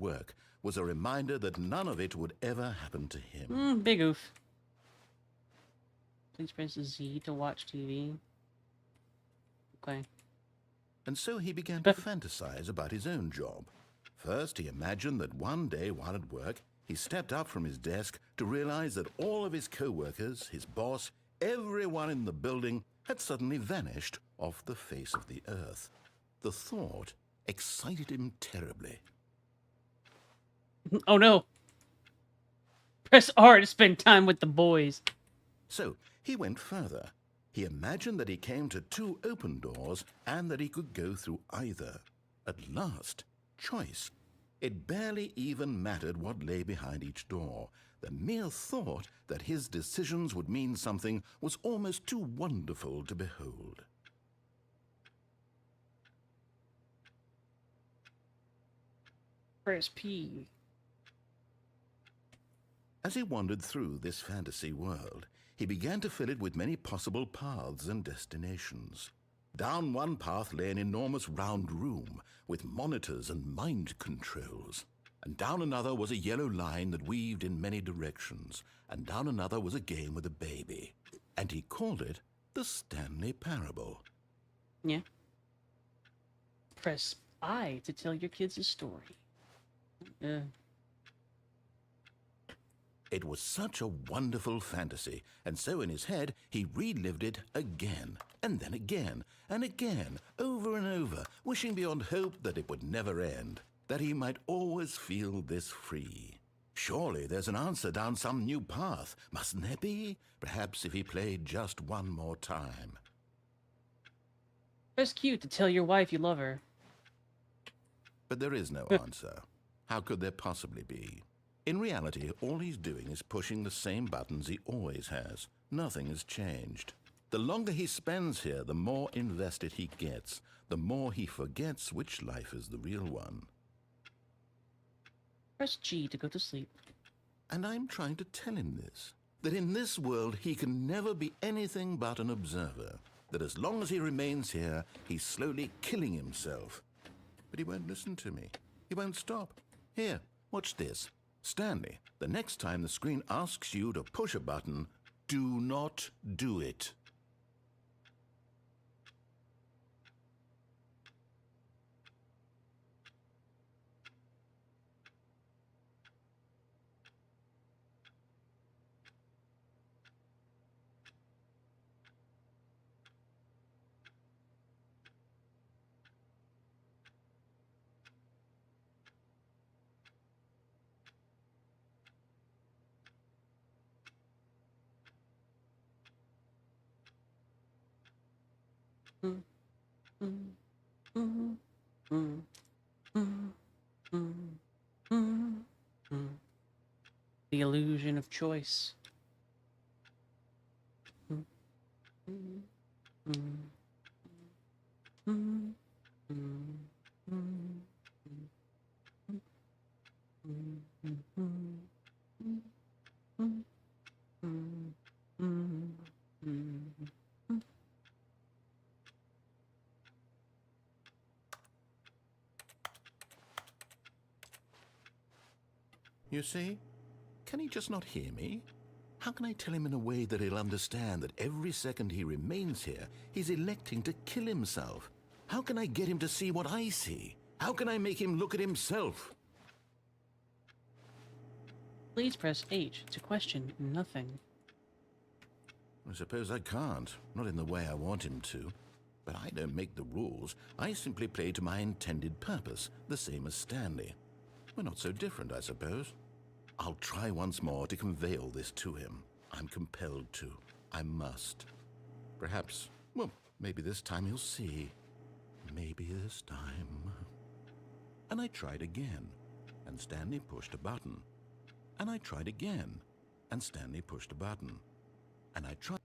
work was a reminder that none of it would ever happen to him. Big oof. Please press Z to watch TV. Okay. And so he began to fantasize about his own job. First, he imagined that one day while at work, he stepped up from his desk to realize that all of his co-workers, his boss, everyone in the building had suddenly vanished off the face of the earth. The thought excited him terribly. Oh no! Press R to spend time with the boys. So he went further. He imagined that he came to 2 open doors and that he could go through either. At last, choice. It barely even mattered what lay behind each door. The mere thought that his decisions would mean something was almost too wonderful to behold. Press P. As he wandered through this fantasy world, he began to fill it with many possible paths and destinations. Down one path lay an enormous round room with monitors and mind controls. And down another was a yellow line that weaved in many directions. And down another was a game with a baby. And he called it the Stanley Parable. Yeah. Press I to tell your kids a story. It was such a wonderful fantasy, and so in his head he relived it again, and then again, and again, over and over, wishing beyond hope that it would never end, that he might always feel this free. Surely there's an answer down some new path, mustn't there be? Perhaps if he played just one more time. Press Q to tell your wife you love her. But there is no answer. How could there possibly be? In reality, all he's doing is pushing the same buttons he always has. Nothing has changed. The longer he spends here, the more invested he gets, the more he forgets which life is the real one. Press G to go to sleep. And I'm trying to tell him this, that in this world he can never be anything but an observer, that as long as he remains here, he's slowly killing himself. But he won't listen to me. He won't stop. Here, watch this. Stanley, the next time the screen asks you to push a button, do not do it. The illusion of choice. You see? Can he just not hear me? How can I tell him in a way that he'll understand that every second he remains here, he's electing to kill himself? How can I get him to see what I see? How can I make him look at himself? Please press H to question nothing. I suppose I can't, not in the way I want him to. But I don't make the rules. I simply play to my intended purpose, the same as Stanley. We're not so different, I suppose. I'll try once more to convey all this to him. I'm compelled to. I must. Perhaps, well, maybe this time he'll see. Maybe this time. And I tried again, and Stanley pushed a button. And I tried again, and Stanley pushed a button. And I tried.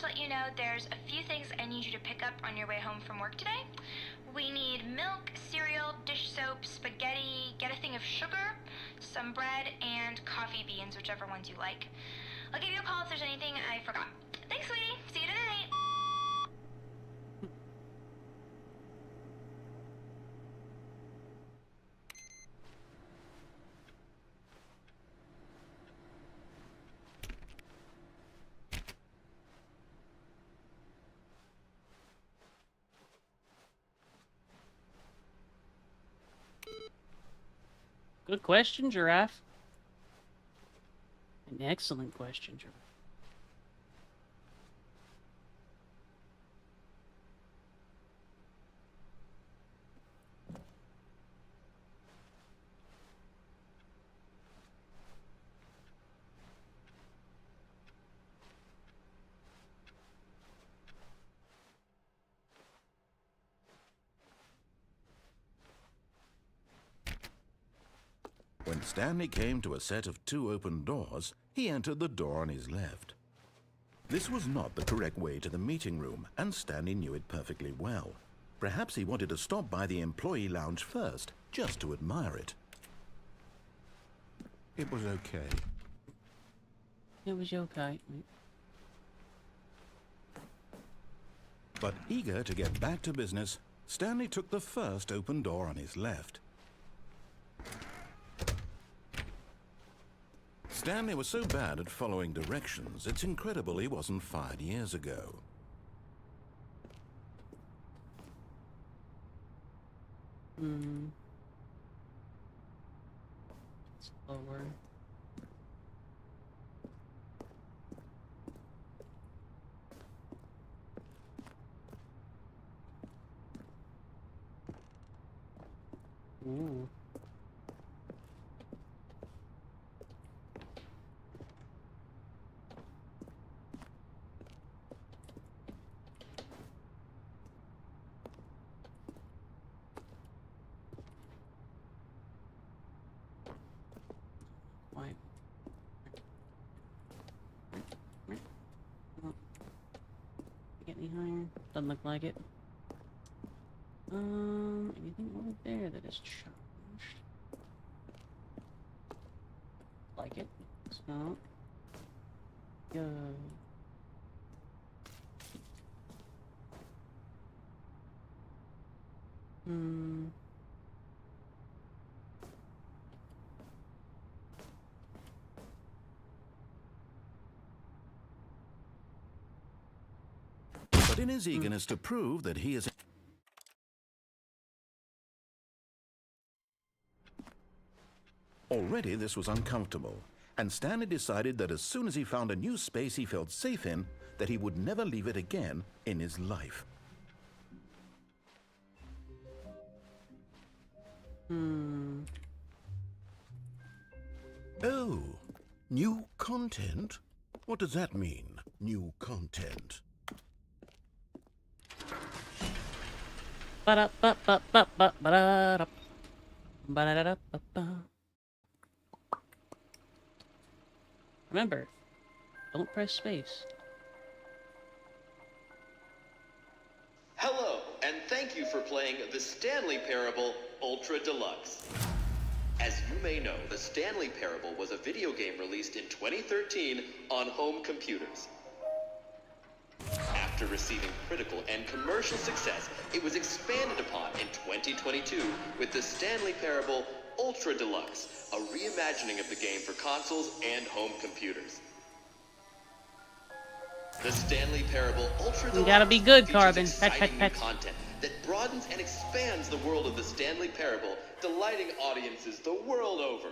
to let you know there's a few things I need you to pick up on your way home from work today. We need milk, cereal, dish soap, spaghetti, get a thing of sugar, some bread, and coffee beans, whichever ones you like. I'll give you a call if there's anything I forgot. Thanks, sweetie. See you tonight. Good question, Giraffe. An excellent question, Giraffe. When Stanley came to a set of 2 open doors, he entered the door on his left. This was not the correct way to the meeting room, and Stanley knew it perfectly well. Perhaps he wanted to stop by the employee lounge first, just to admire it. It was okay. It was okay. But eager to get back to business, Stanley took the first open door on his left. Stanley was so bad at following directions, it's incredible he wasn't fired years ago. Slower. Ooh. Why? Get any higher? Doesn't look like it. Anything over there that is charged? Like it. It's not. Go. But in his eagerness to prove that he is... Already this was uncomfortable, and Stanley decided that as soon as he found a new space he felt safe in, that he would never leave it again in his life. Oh, new content? What does that mean, new content? Remember, don't press space. Hello, and thank you for playing the Stanley Parable Ultra Deluxe. As you may know, the Stanley Parable was a video game released in 2013 on home computers. After receiving critical and commercial success, it was expanded upon in 2022 with the Stanley Parable Ultra Deluxe, a reimagining of the game for consoles and home computers. The Stanley Parable Ultra Deluxe gotta be good, features Carbon. exciting Pet. new content that broadens and expands the world of the Stanley Parable, delighting audiences the world over.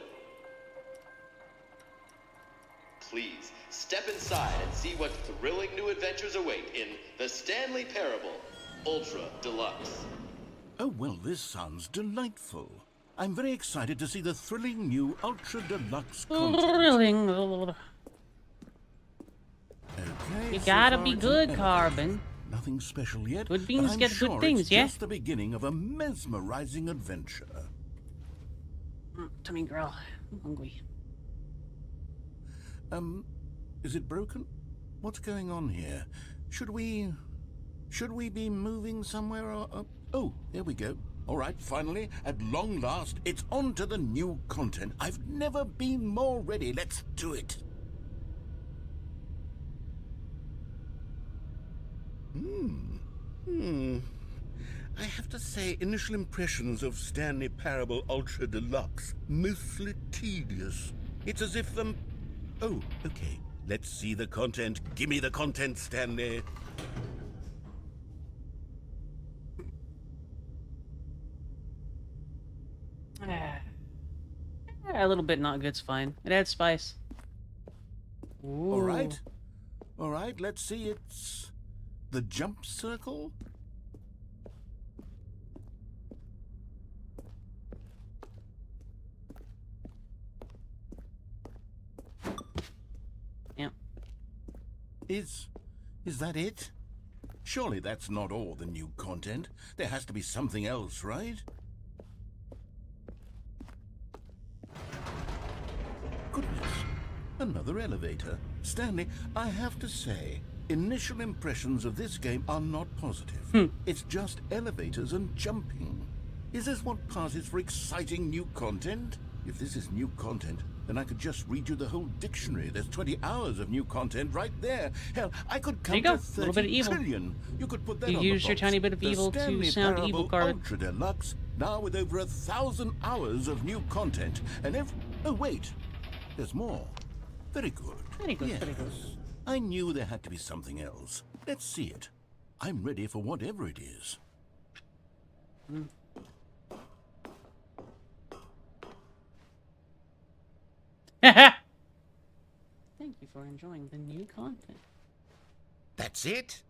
Please, step inside and see what thrilling new adventures await in the Stanley Parable Ultra Deluxe. Oh, well, this sounds delightful. I'm very excited to see the thrilling new Ultra Deluxe content. Thrilling. Okay, You so gotta far be it's good, an Carbon. Nothing special yet. Good but beans I'm get sure good things, it's yeah? just the beginning of a mesmerizing adventure. Tummy girl. I'm hungry. Is it broken? What's going on here? Should we be moving somewhere? Oh, there we go. All right, finally, at long last, it's on to the new content. I've never been more ready. Let's do it. I have to say, initial impressions of Stanley Parable Ultra Deluxe, mostly tedious. It's as if Oh, okay. Let's see the content. Give me the content, Stanley. A little bit not good's fine. It adds spice. Ooh. All right. All right, let's see. It's the jump circle. Yeah. Is that it? Surely that's not all the new content. There has to be something else, right? Goodness, another elevator. Stanley, I have to say, initial impressions of this game are not positive. It's just elevators and jumping. Is this what passes for exciting new content? If this is new content, then I could just read you the whole dictionary. There's 20 hours of new content right there. Hell, I could There you count go. to A little bit of 30 evil. trillion. You could put that You on the use your box. tiny bit of The evil to Stanley sound Parable evil card. Ultra Deluxe, now with over 1,000 hours of new content. And oh, wait. There's more. Very good. Very good, Yes. very good. I knew there had to be something else. Let's see it. I'm ready for whatever it is. Thank you for enjoying the new content. That's it?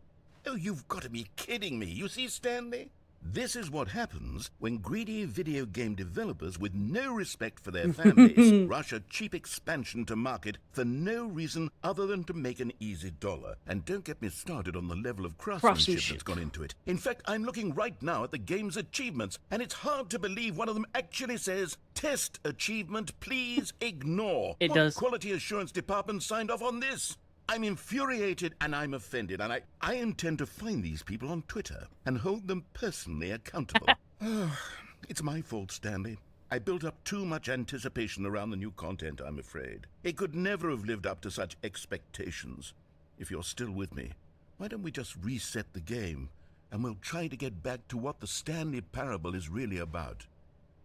Oh, you've got to be kidding me. You see, Stanley? This is what happens when greedy video game developers with no respect for their fan base rush a cheap expansion to market for no reason other than to make an easy dollar. And don't get me started on the level of craftsmanship that's gone into it. In fact, I'm looking right now at the game's achievements, and it's hard to believe one of them actually says, "Test achievement, please ignore." It What does. quality assurance department signed off on this? I'm infuriated and I'm offended, and I intend to find these people on Twitter and hold them personally accountable. It's my fault, Stanley. I built up too much anticipation around the new content, I'm afraid. It could never have lived up to such expectations. If you're still with me, why don't we just reset the game, and we'll try to get back to what the Stanley Parable is really about.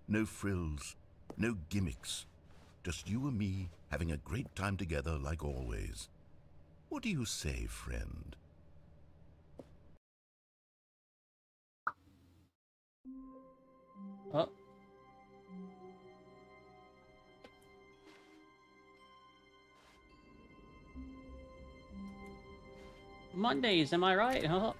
No frills, no gimmicks. Just you and me having a great time together like always. What do you say, friend? Oh. Mondays, am I right? Huh?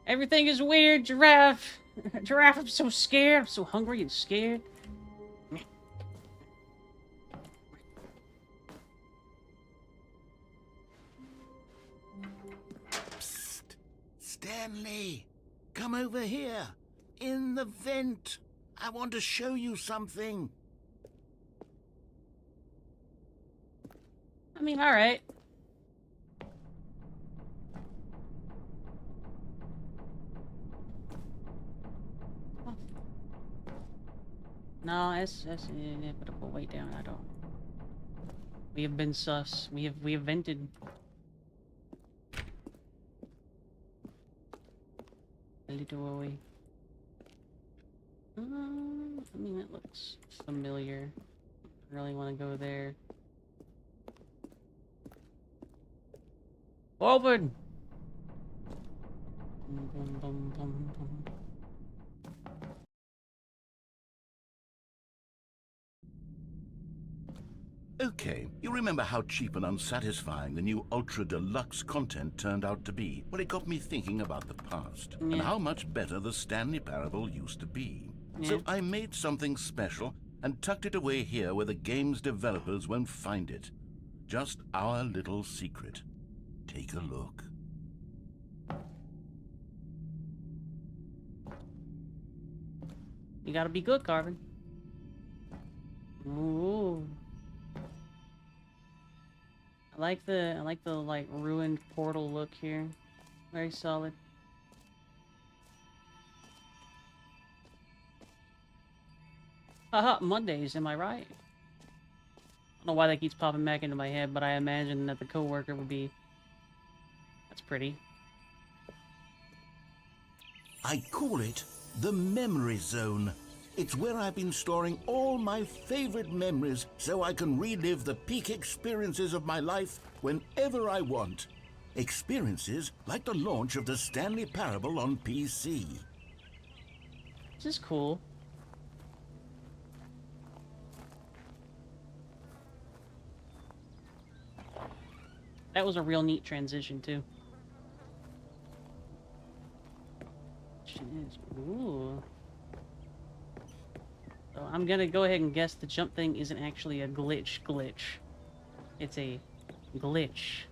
Everything is weird, Giraffe. Giraffe, I'm so scared. I'm so hungry and scared. Psst. Stanley, come over here. In the vent. I want to show you something. I mean, alright. No, it's put a weight down. I don't. We have been sus. We have vented. A little away. I mean, it looks familiar. I really want to go there. Open. Bum, bum, bum, bum, bum. Okay, you remember how cheap and unsatisfying the new Ultra Deluxe content turned out to be? Well, it got me thinking about the past and how much better the Stanley Parable used to be. So I made something special and tucked it away here where the game's developers won't find it. Just our little secret. Take a look. You gotta be good, Carvin. Ooh. I like the like ruined portal look here. Very solid. Haha, Mondays, am I right? I don't know why that keeps popping back into my head, but I imagine that the coworker would be. That's pretty. I call it the memory zone. It's where I've been storing all my favorite memories so I can relive the peak experiences of my life whenever I want. Experiences like the launch of the Stanley Parable on PC. This is cool. That was a real neat transition, too. Ooh. So I'm gonna go ahead and guess the jump thing isn't actually a glitch. It's a glitch.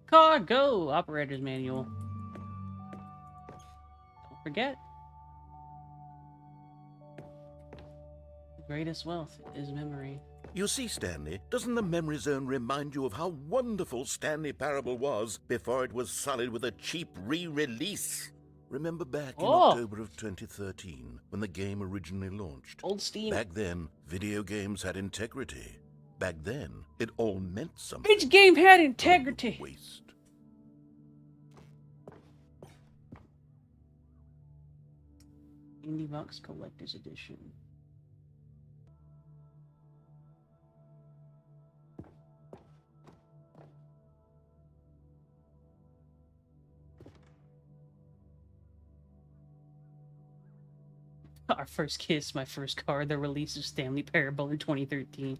Cargo operator's manual. Don't forget. The greatest wealth is memory. You see, Stanley, doesn't the memory zone remind you of how wonderful Stanley Parable was before it was sullied with a cheap re-release? Remember back in October of 2013, when the game originally launched? Old Steam. Back then, video games had integrity. Back then, it all meant something. Which game had integrity? Waste. Indie Box Collector's Edition. Our First Kiss, my first car, the release of Stanley Parable in 2013.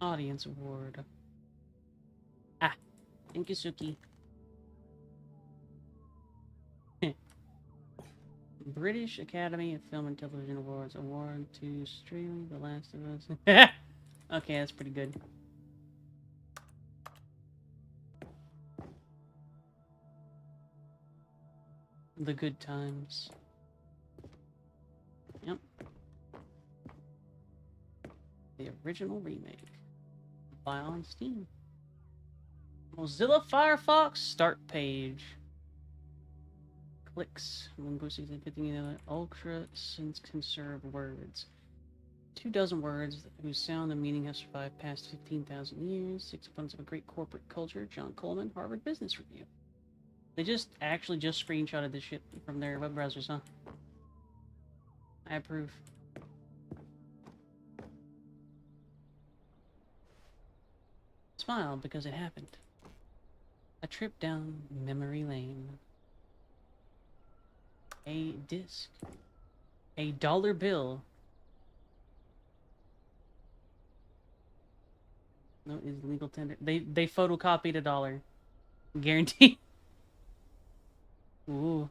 Audience Award. Ah, thank you, Suki. British Academy of Film and Television Awards. Award to streaming The Last of Us. Okay, that's pretty good. The Good Times. Yep. The original remake. Buy on Steam. Mozilla Firefox start page. Clicks. Linguistics and putting ultra conserved words. 24 words whose sound and meaning have survived past 15,000 years. 6 months of a great corporate culture. John Coleman, Harvard Business Review. They just screenshotted this shit from their web browsers, huh? I approve. Smile because it happened. A trip down memory lane. A disc. A dollar bill. No, is legal tender. They photocopied a dollar. Guaranteed. Ooh.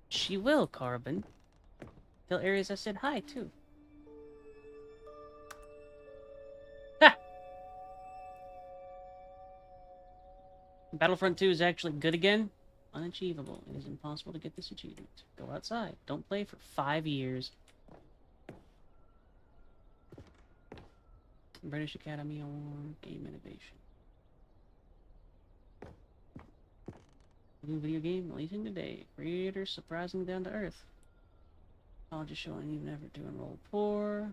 She will, Carbon. Tell Aries I said hi, too. Ha! Battlefront 2 is actually good again. Unachievable. It is impossible to get this achievement. Go outside. Don't play for 5 years. British Academy Award, Game Innovation. New video game releasing today. Creators surprisingly down to earth. Colleges showing even effort to enroll poor.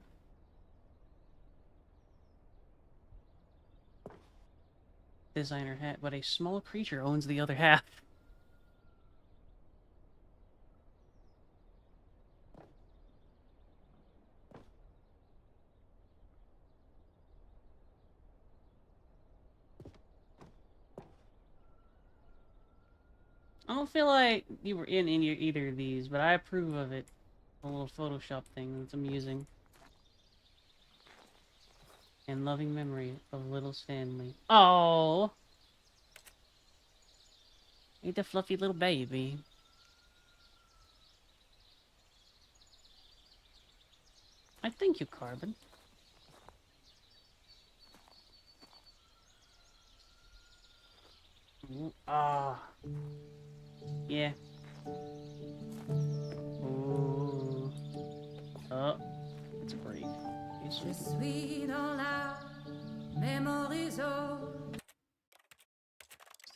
Designer hat, but a small creature owns the other half. I don't feel like you were in either of these, but I approve of it. A little Photoshop thing that's amusing. In loving memory of little Stanley. Oh, ain't the fluffy little baby. I thank you, Carbon. Ah, yeah. Ooh. Oh, it's a break. Je suis dans la mémorisation.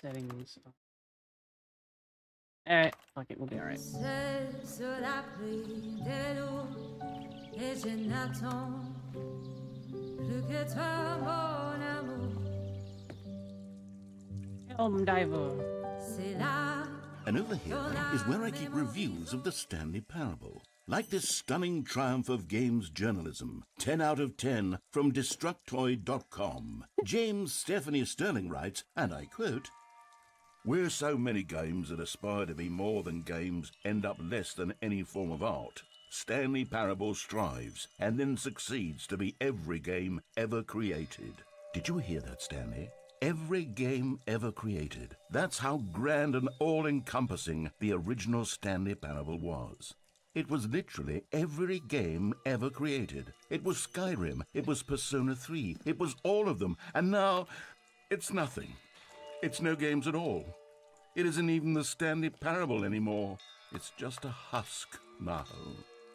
Settings. Alright, fuck it, we'll be alright. C'est sur la pluie des loups et je n'attends plus que toi, mon amour. Elm Diver. C'est là. And over here is where I keep reviews of the Stanley Parable. Like this stunning triumph of games journalism, 10 out of 10 from Destructoid.com. James Stephanie Sterling writes, and I quote, "Where so many games that aspire to be more than games end up less than any form of art, Stanley Parable strives and then succeeds to be every game ever created." Did you hear that, Stanley? Every game ever created. That's how grand and all-encompassing the original Stanley Parable was. It was literally every game ever created. It was Skyrim, it was Persona 3, it was all of them, and now it's nothing. It's no games at all. It isn't even the Stanley Parable anymore. It's just a husk now.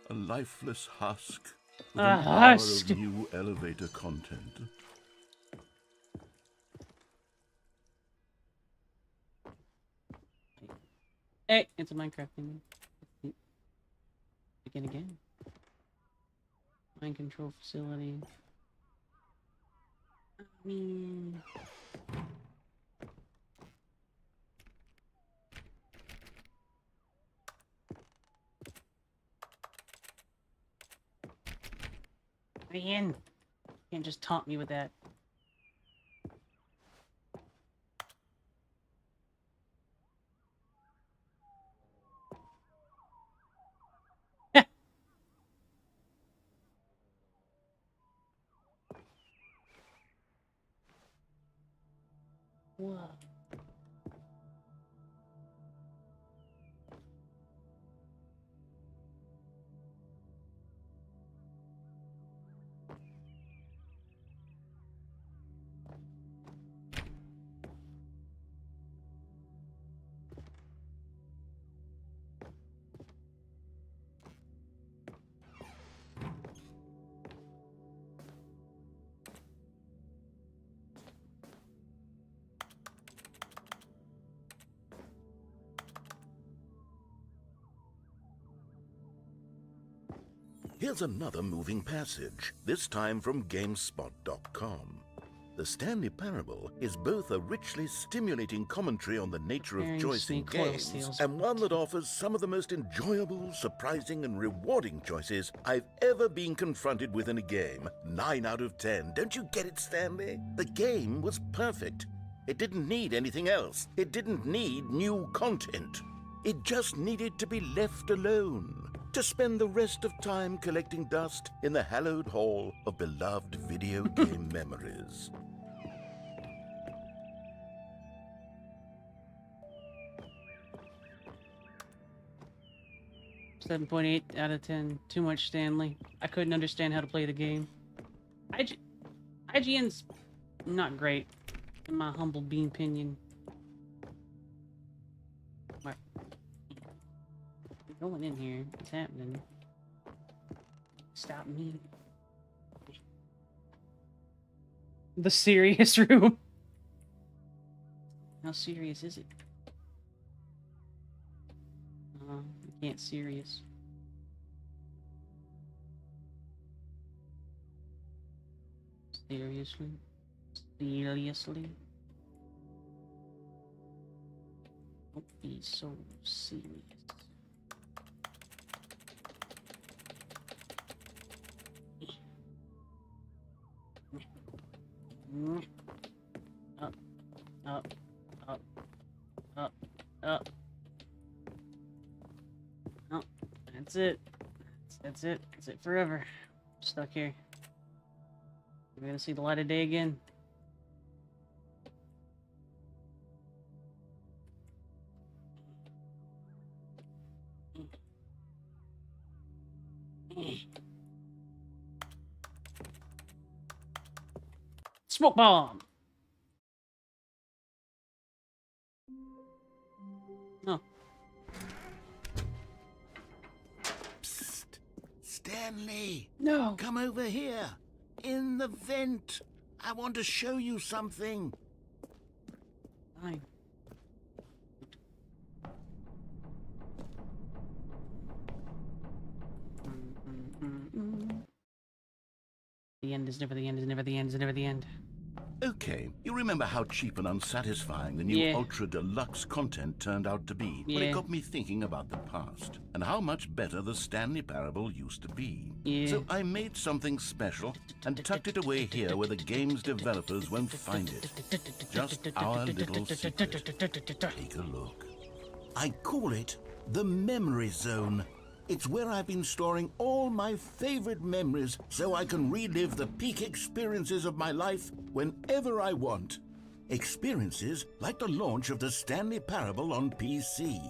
A lifeless husk with A an hour husk. of new elevator content. Hey, it's a Minecraft thing. Begin again. Mind control facility. I mean... Man! You can't just taunt me with that. Whoa. Here's another moving passage, this time from GameSpot.com. The Stanley Parable is both a richly stimulating commentary on the nature of Bearing choice in snake oil games, seals. and one that offers some of the most enjoyable, surprising, and rewarding choices I've ever been confronted with in a game. 9 out of 10. Don't you get it, Stanley? The game was perfect. It didn't need anything else. It didn't need new content. It just needed to be left alone, to spend the rest of time collecting dust in the hallowed hall of beloved video game memories. Seven 7.8 out of 10. Too much Stanley. I couldn't understand how to play the game. IGN's not great, in my humble bean opinion. What? I'm going in here. What's happening? Stop me. The serious room. How serious is it? I can't serious. Seriously? Seriously? Don't be so serious. Up, up, up, up, up. Oh, that's it. That's it. That's it forever. Stuck here. We're gonna see the light of day again. Smoke bomb! Oh. Psst. Stanley! No! Come over here. In the vent. I want to show you something. Fine. The end is never the end, is never the end, is never the end. Okay, you remember how cheap and unsatisfying the new Yeah. Ultra Deluxe content turned out to be? Well, Yeah. it got me thinking about the past and how much better the Stanley Parable used to be. Yeah. So I made something special and tucked it away here where the game's developers won't find it. Just our little secret. Take a look. I call it the Memory Zone. It's where I've been storing all my favorite memories so I can relive the peak experiences of my life whenever I want. Experiences like the launch of the Stanley Parable on PC.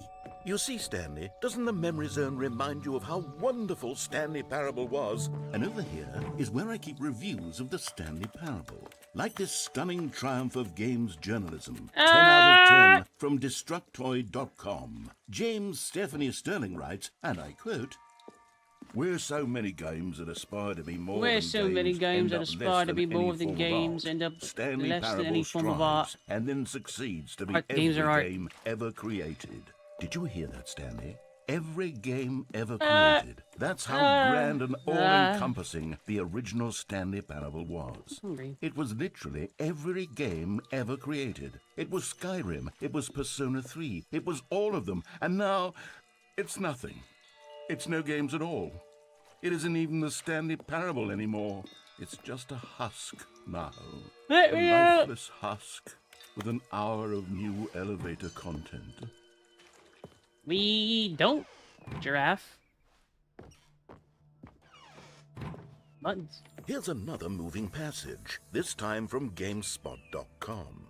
You see, Stanley, doesn't the Memory Zone remind you of how wonderful Stanley Parable was? And over here is where I keep reviews of the Stanley Parable. Like this stunning triumph of games journalism. 10 out of 10 from Destructoid.com. James Stephanie Sterling writes, and I quote, "Where so many games that aspire to be more Where than so games many games end that up aspire less to be than more any than form of games art. end up Stanley less than Parable any form of art. strives and then succeeds to be Art every games are art. game ever created." Did you hear that, Stanley? Every game ever created. That's how grand and all-encompassing the original Stanley Parable was. Hungry. It was literally every game ever created. It was Skyrim, it was Persona 3, it was all of them, and now it's nothing. It's no games at all. It isn't even the Stanley Parable anymore. It's just a husk now. Let A me out! lifeless husk with an hour of new elevator content. We don't. Giraffe. Buttons. Here's another moving passage, this time from GameSpot.com.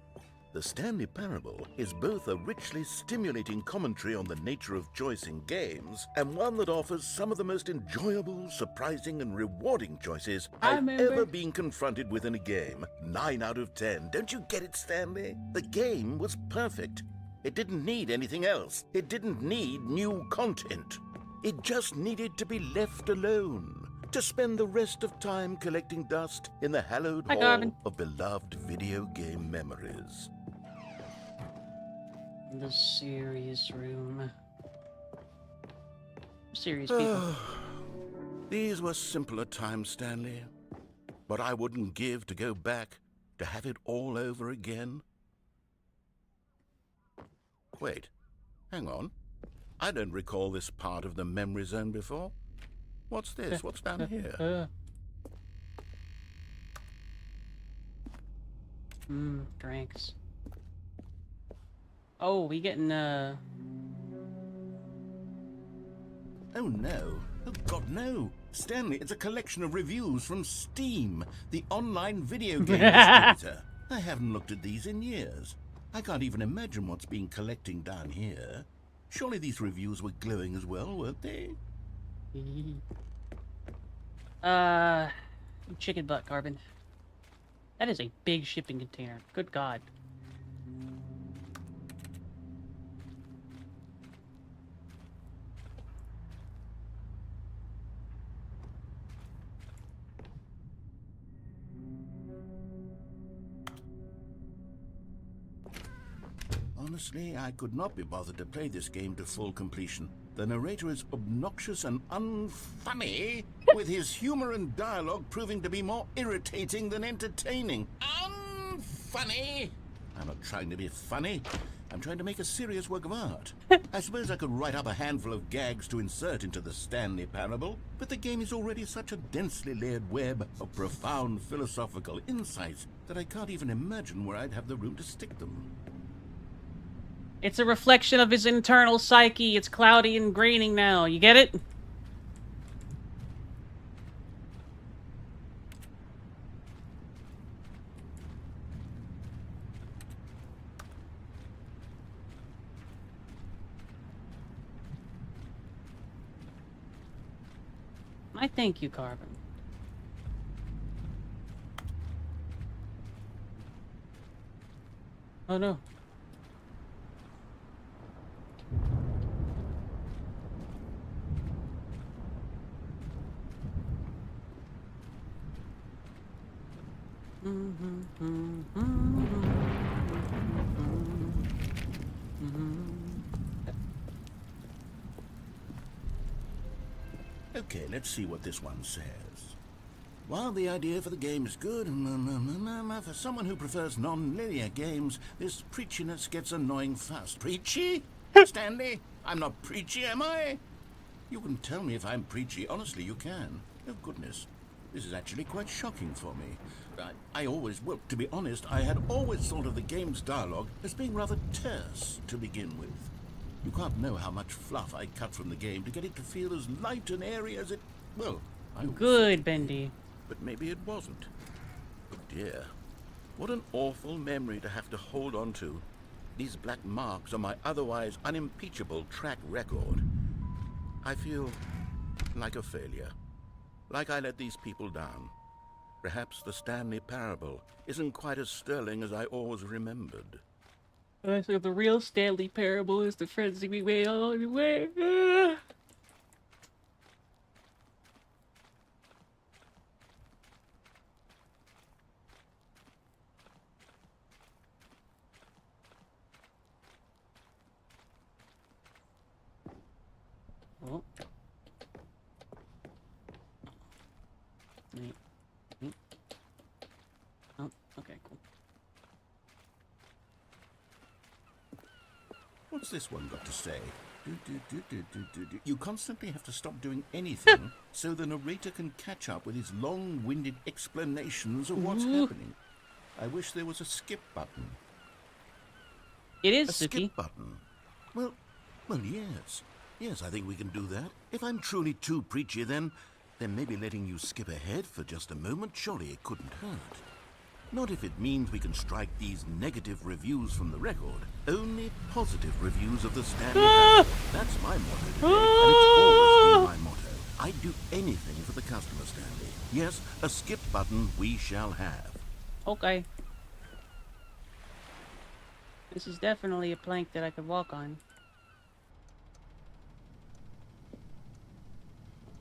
The Stanley Parable is both a richly stimulating commentary on the nature of choice in games and one that offers some of the most enjoyable, surprising, and rewarding choices I've remember. ever been confronted with in a game. 9 out of 10. Don't you get it, Stanley? The game was perfect. It didn't need anything else. It didn't need new content. It just needed to be left alone, to spend the rest of time collecting dust in the hallowed Hi, hall Garvin. of beloved video game memories. The serious room. Serious people. These were simpler times, Stanley. But I wouldn't give to go back to have it all over again. Wait, hang on. I don't recall this part of the memory zone before. What's this? What's down here? Drinks. Oh, we getting, Oh no. Oh God, no. Stanley, it's a collection of reviews from Steam, the online video game distributor. I haven't looked at these in years. I can't even imagine what's been collecting down here. Surely these reviews were glowing as well, weren't they? chicken butt, Carbon. That is a big shipping container. Good God. Honestly, I could not be bothered to play this game to full completion. The narrator is obnoxious and unfunny, with his humor and dialogue proving to be more irritating than entertaining. Unfunny! I'm not trying to be funny. I'm trying to make a serious work of art. I suppose I could write up a handful of gags to insert into the Stanley Parable, but the game is already such a densely layered web of profound philosophical insights that I can't even imagine where I'd have the room to stick them. It's a reflection of his internal psyche. It's cloudy and graining now. You get it? I thank you, Carbon. Oh no. Okay, let's see what this one says. While the idea for the game is good, for someone who prefers non-linear games, this preachiness gets annoying fast. Preachy? Stanley? I'm not preachy, am I? You can tell me if I'm preachy. Honestly, you can. Oh, goodness. This is actually quite shocking for me. Well, to be honest, I had always thought of the game's dialogue as being rather terse to begin with. You can't know how much fluff I cut from the game to get it to feel as light and airy as it... Well, I always Good, thought- Bendy. But maybe it wasn't. Oh dear. What an awful memory to have to hold on to. These black marks on my otherwise unimpeachable track record. I feel like a failure. Like I let these people down. Perhaps the Stanley Parable isn't quite as sterling as I always remembered. So the real Stanley Parable is the frenzy we wait all the way. Oh. Wait. Oh, okay, cool. What's this one got to say? You constantly have to stop doing anything so the narrator can catch up with his long-winded explanations of what's happening. I wish there was a skip button. It is A Suki. skip button? Well, yes. Yes, I think we can do that. If I'm truly too preachy, then maybe letting you skip ahead for just a moment, surely it couldn't hurt. Not if it means we can strike these negative reviews from the record. Only positive reviews of the Stanley Parable. That's my motto today, and it's always been my motto. I'd do anything for the customer, Stanley. Yes, a skip button we shall have. Okay. This is definitely a plank that I could walk on.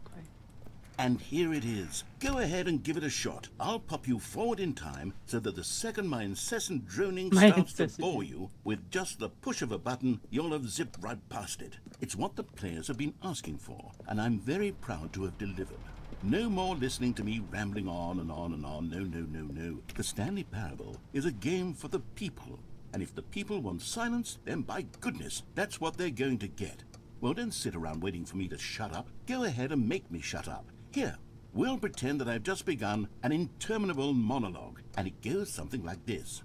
Okay. And here it is. Go ahead and give it a shot. I'll pop you forward in time so that the second my incessant droning My starts to incessant bore you, with just the push of a button, you'll have zipped right past it. It's what the players have been asking for, and I'm very proud to have delivered. No more listening to me rambling on and on and on. No. The Stanley Parable is a game for the people. And if the people want silence, then by goodness, that's what they're going to get. Well, don't sit around waiting for me to shut up. Go ahead and make me shut up. Here, we'll pretend that I've just begun an interminable monologue, and it goes something like this.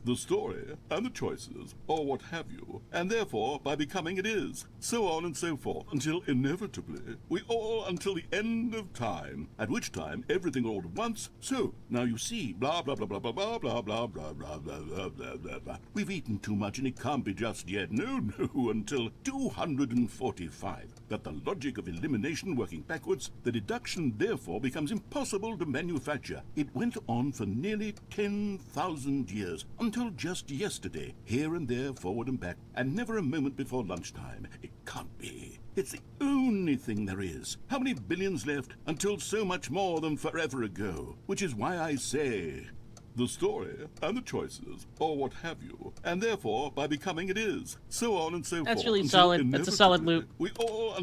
The story, and the choices, or what have you, and therefore, by becoming it is, so on and so forth, until inevitably, we all until the end of time, at which time everything all at once, so, now you see, blah blah blah blah blah blah blah blah blah blah blah blah blah blah. We've eaten too much and it can't be just yet, no, until 245. That the logic of elimination working backwards, the deduction therefore becomes impossible to manufacture. It went on for nearly 10,000 years, until just yesterday, here and there, forward and back, and never a moment before lunchtime. It can't be. It's the only thing there is. How many billions left until so much more than forever ago? Which is why I say, the story, and the choices, or what have you, and therefore, by becoming it is, so on and so forth. That's really until solid. That's a solid inevitably loop. We all...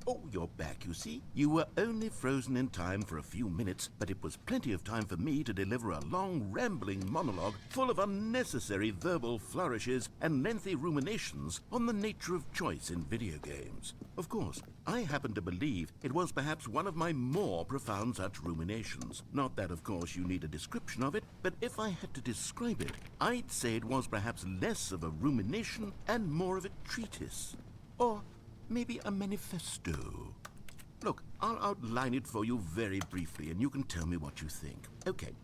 Oh, you're back, you see. You were only frozen in time for a few minutes, but it was plenty of time for me to deliver a long, rambling monologue full of unnecessary verbal flourishes and lengthy ruminations on the nature of choice in video games. Of course, I happen to believe it was perhaps one of my more profound such ruminations. Not that, of course, you need a description of it, but if I had to describe it, I'd say it was perhaps less of a rumination and more of a treatise. Or maybe a manifesto. Look, I'll outline it for you very briefly, and you can tell me what you think. Okay,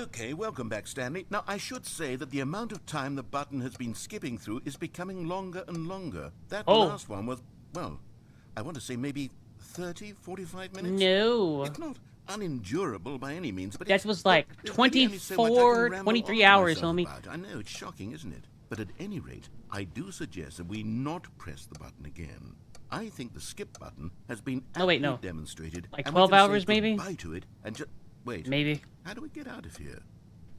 Okay, welcome back, Stanley. Now, I should say that the amount of time the button has been skipping through is becoming longer and longer. That last one was, well, I want to say maybe 30, 45 minutes? No. It's not unendurable by any means, but That was like there's really only so much I can 24, ramble 23 on to hours, myself homie. about. I know, it's shocking, isn't it? But at any rate, I do suggest that we not press the button again. I think the skip button has been aptly demonstrated. Like and 12 we can hours, say maybe? goodbye to it and just wait. Maybe. How do we get out of here?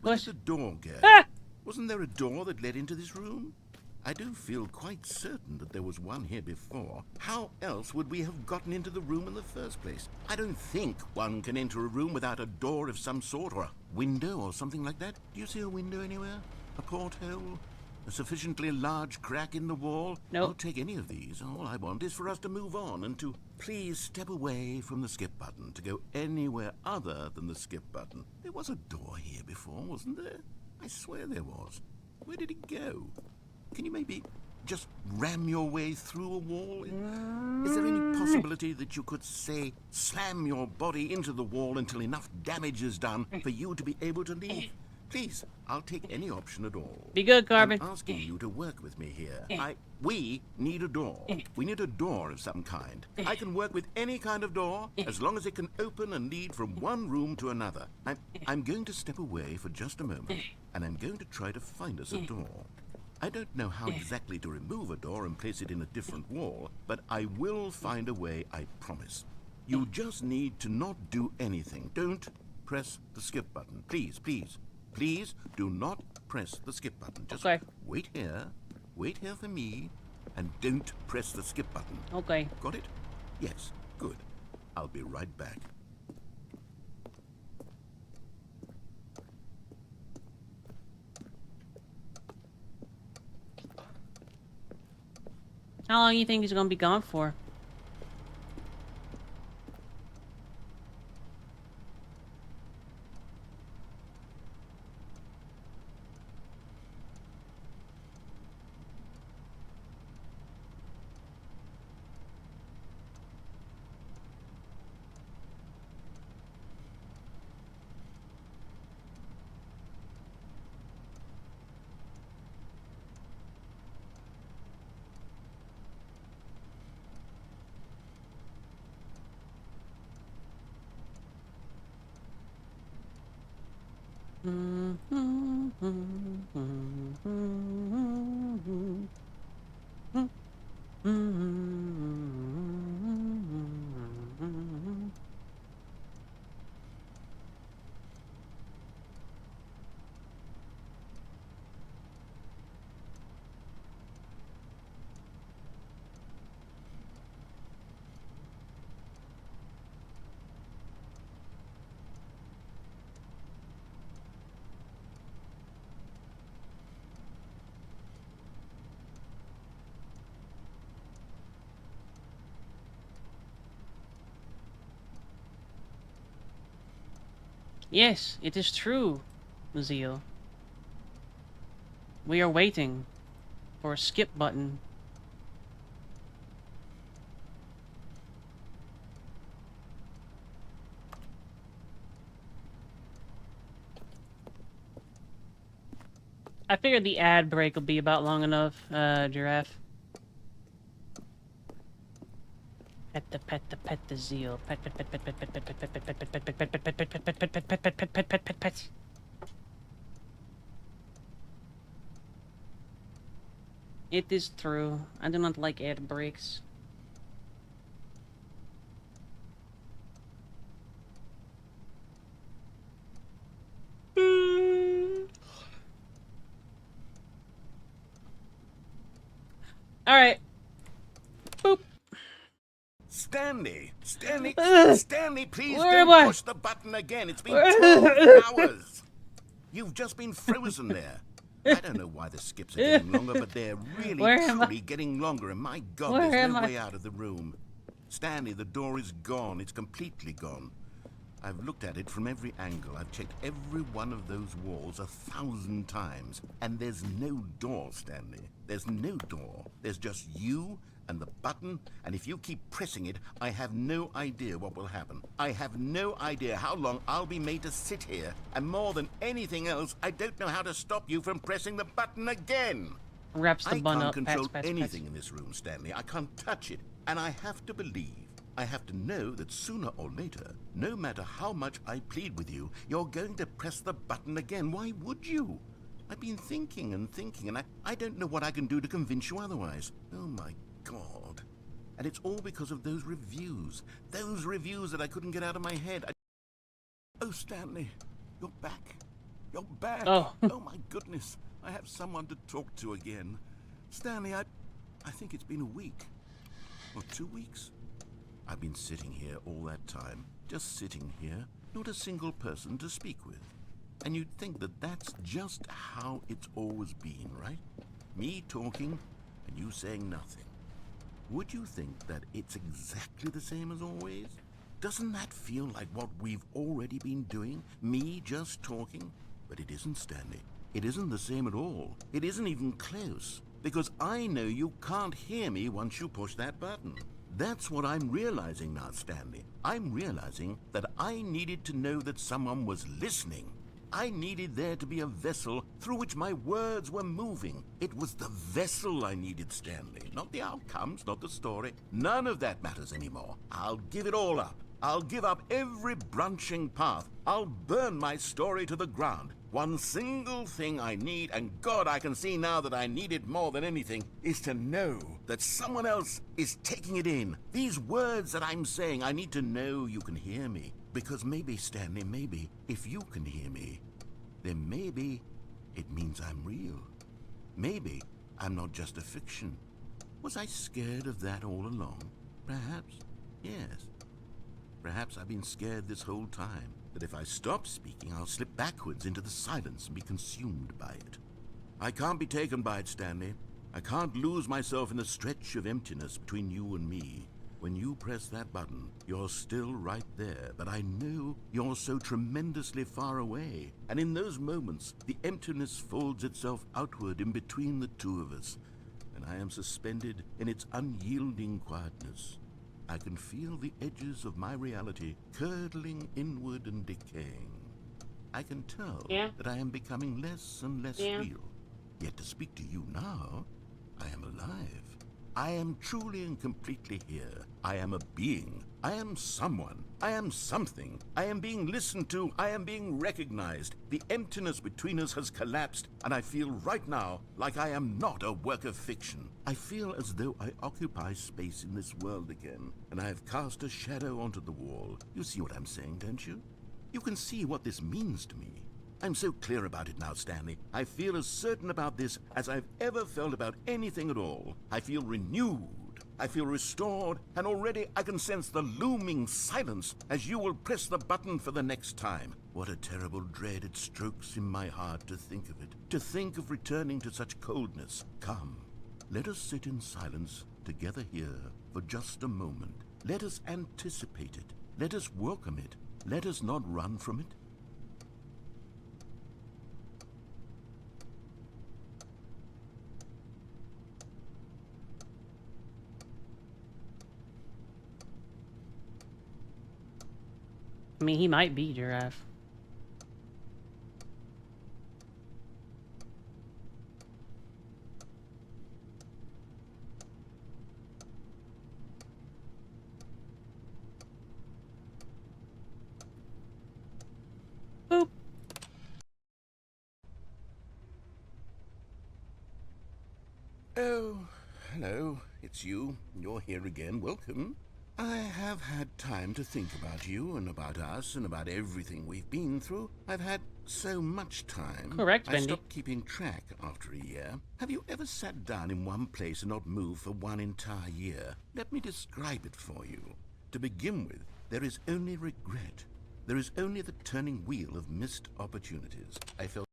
What? Where did the door go? Ah! Wasn't there a door that led into this room? I do feel quite certain that there was one here before. How else would we have gotten into the room in the first place? I don't think one can enter a room without a door of some sort, or a window or something like that. Do you see a window anywhere? A porthole? A sufficiently large crack in the wall? Nope. I'll take any of these. All I want is for us to move on and to please step away from the skip button, to go anywhere other than the skip button. There was a door here before, wasn't there? I swear there was. Where did it go? Can you maybe just ram your way through a wall? Is there any possibility that you could, say, slam your body into the wall until enough damage is done for you to be able to leave? Please, I'll take any option at all. Be good, Carbon. I'm asking you to work with me here. We need a door. We need a door of some kind. I can work with any kind of door as long as it can open and lead from one room to another. I'm going to step away for just a moment, and I'm going to try to find us a door. I don't know how exactly to remove a door and place it in a different wall, but I will find a way, I promise. You just need to not do anything. Don't press the skip button. Please, please, please do not press the skip button. Just wait here for me, and don't press the skip button. Okay. Got it? Yes, good. I'll be right back. How long do you think he's gonna be gone for? Yes, it is true, Maziel. We are waiting for a skip button. I figured the ad break will be about long enough, Giraffe. Pet the zeal. Pet. It is true. I do not like ad breaks. Alright. Boop. Stanley, Stanley, please Where don't am I? push the button again. It's been 12 hours. You've just been frozen there. I don't know why the skips are getting longer, but they're really, truly getting longer. And my God, there's no way out of the room. Stanley, the door is gone. It's completely gone. I've looked at it from every angle. I've checked every one of those walls 1,000 times. And there's no door, Stanley. There's no door. There's just you and the button, and if you keep pressing it, I have no idea what will happen. I have no idea how long I'll be made to sit here, and more than anything else, I don't know how to stop you from pressing the button again. Wraps the I bun can't up. control Pats, anything in this room, Stanley. I can't touch it, and I have to believe. I have to know that sooner or later, no matter how much I plead with you, you're going to press the button again. Why would you? I've been thinking and thinking, and I don't know what I can do to convince you otherwise. Oh, my God. And it's all because of those reviews. Those reviews that I couldn't get out of my head. Oh, Stanley, you're back. You're back. Oh. Oh, my goodness. I have someone to talk to again. Stanley, I think it's been a week. Or 2 weeks. I've been sitting here all that time. Just sitting here. Not a single person to speak with. And you'd think that that's just how it's always been, right? Me talking and you saying nothing. Would you think that it's exactly the same as always? Doesn't that feel like what we've already been doing? Me just talking? But it isn't, Stanley. It isn't the same at all. It isn't even close. Because I know you can't hear me once you push that button. That's what I'm realizing now, Stanley. I'm realizing that I needed to know that someone was listening. I needed there to be a vessel through which my words were moving. It was the vessel I needed, Stanley. Not the outcomes, not the story. None of that matters anymore. I'll give it all up. I'll give up every branching path. I'll burn my story to the ground. One single thing I need, and God, I can see now that I need it more than anything, is to know that someone else is taking it in. These words that I'm saying, I need to know you can hear me. Because maybe, Stanley, maybe, if you can hear me, then maybe it means I'm real. Maybe I'm not just a fiction. Was I scared of that all along? Perhaps, yes. Perhaps I've been scared this whole time, that if I stop speaking, I'll slip backwards into the silence and be consumed by it. I can't be taken by it, Stanley. I can't lose myself in the stretch of emptiness between you and me. When you press that button, you're still right there, but I know you're so tremendously far away. And in those moments, the emptiness folds itself outward in between the two of us, and I am suspended in its unyielding quietness. I can feel the edges of my reality curdling inward and decaying. I can tell that I am becoming less and less real. Yet to speak to you now, I am alive. I am truly and completely here. I am a being. I am someone. I am something. I am being listened to. I am being recognized. The emptiness between us has collapsed, and I feel right now like I am not a work of fiction. I feel as though I occupy space in this world again, and I have cast a shadow onto the wall. You see what I'm saying, don't you? You can see what this means to me. I'm so clear about it now, Stanley. I feel as certain about this as I've ever felt about anything at all. I feel renewed. I feel restored, and already I can sense the looming silence as you will press the button for the next time. What a terrible dread it strokes in my heart to think of it, to think of returning to such coldness. Come, let us sit in silence together here for just a moment. Let us anticipate it. Let us welcome it. Let us not run from it. I mean, he might be Giraffe. Boop. Oh, hello. It's you. You're here again. Welcome. I have had time to think about you and about us and about everything we've been through. I've had so much time. Correct, I Bendy. stopped keeping track after a year. Have you ever sat down in one place and not moved for one entire year? Let me describe it for you. To begin with, there is only regret. There is only the turning wheel of missed opportunities. I felt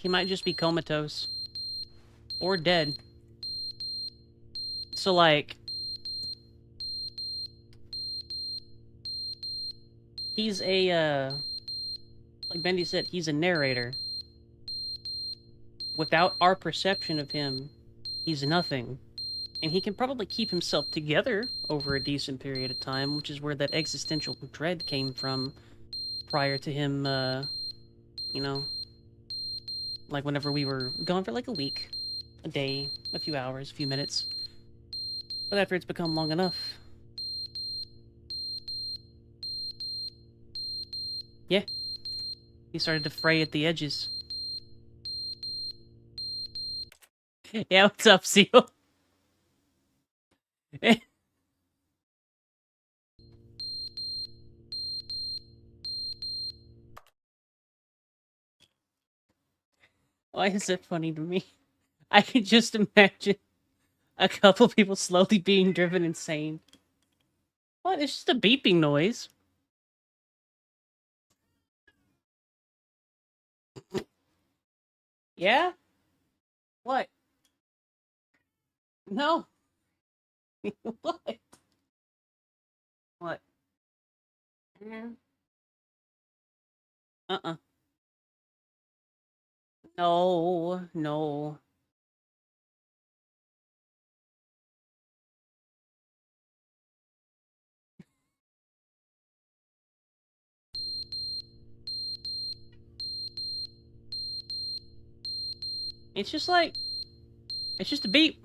He might just be comatose. Or dead. So, like... He's a, like Bendy said, he's a narrator. Without our perception of him, he's nothing. And he can probably keep himself together over a decent period of time, which is where that existential dread came from prior to him, you know, like whenever we were gone for like a week, a day, a few hours, a few minutes. But after it's become long enough, yeah, he started to fray at the edges. Yeah, what's up, Seal? Why is it funny to me? I can just imagine a couple people slowly being driven insane. What? It's just a beeping noise. Yeah? What? No. What? What? Uh-uh. No, no. It's just like... It's just a beep.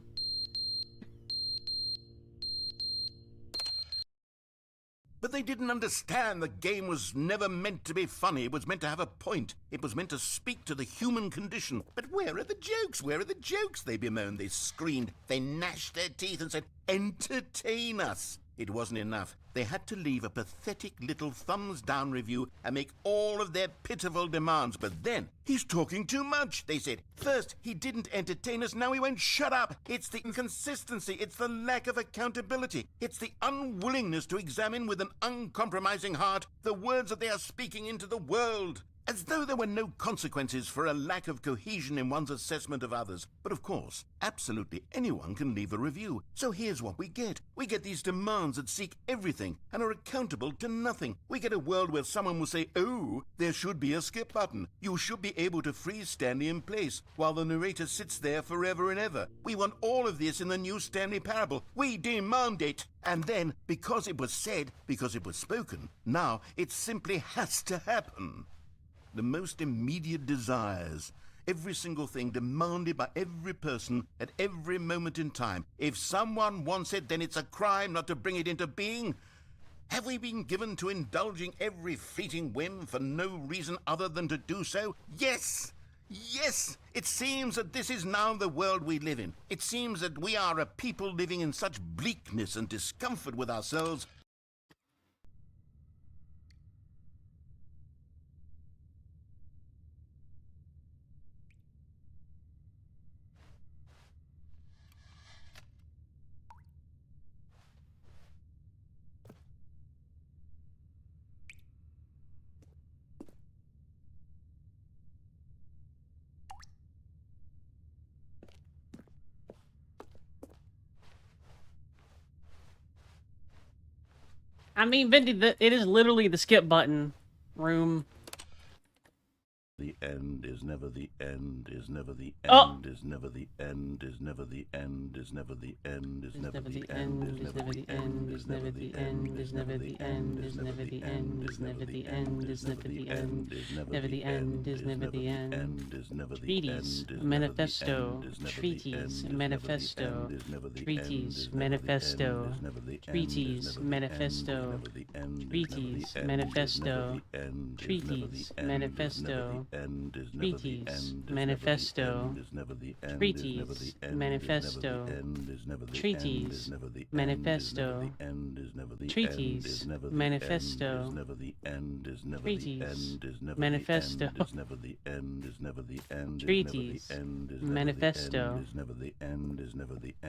But they didn't understand the game was never meant to be funny. It was meant to have a point. It was meant to speak to the human condition. But where are the jokes? Where are the jokes? They bemoaned, they screamed, they gnashed their teeth and said, entertain us. It wasn't enough. They had to leave a pathetic little thumbs-down review and make all of their pitiful demands. But then, he's talking too much, they said. First, he didn't entertain us, now he won't shut up. It's the inconsistency, it's the lack of accountability. It's the unwillingness to examine with an uncompromising heart the words that they are speaking into the world. As though there were no consequences for a lack of cohesion in one's assessment of others. But of course, absolutely anyone can leave a review. So here's what we get. We get these demands that seek everything and are accountable to nothing. We get a world where someone will say, oh, there should be a skip button. You should be able to freeze Stanley in place while the narrator sits there forever and ever. We want all of this in the new Stanley Parable. We demand it. And then, because it was said, because it was spoken, now it simply has to happen. The most immediate desires, every single thing demanded by every person at every moment in time. If someone wants it, then it's a crime not to bring it into being. Have we been given to indulging every fleeting whim for no reason other than to do so? Yes! Yes! It seems that this is now the world we live in. It seems that we are a people living in such bleakness and discomfort with ourselves. I mean, Vindy, it is literally the skip button room. The end is never the end, is never the Oh. end, is never the end, is never the end, is never the end, is Is never never the the end, end, is never the end, is never the end, is never the end, is never the end, is never the end, is never the end, never the end, is never the end. Treaties, manifesto, treaties, manifesto, treaties, manifesto, treaties, manifesto, treaties, manifesto, treaties, manifesto, treaties, manifesto, treaties, manifesto, treaties, manifesto, treaties, manifesto, treaties, manifesto, treaties, manifesto,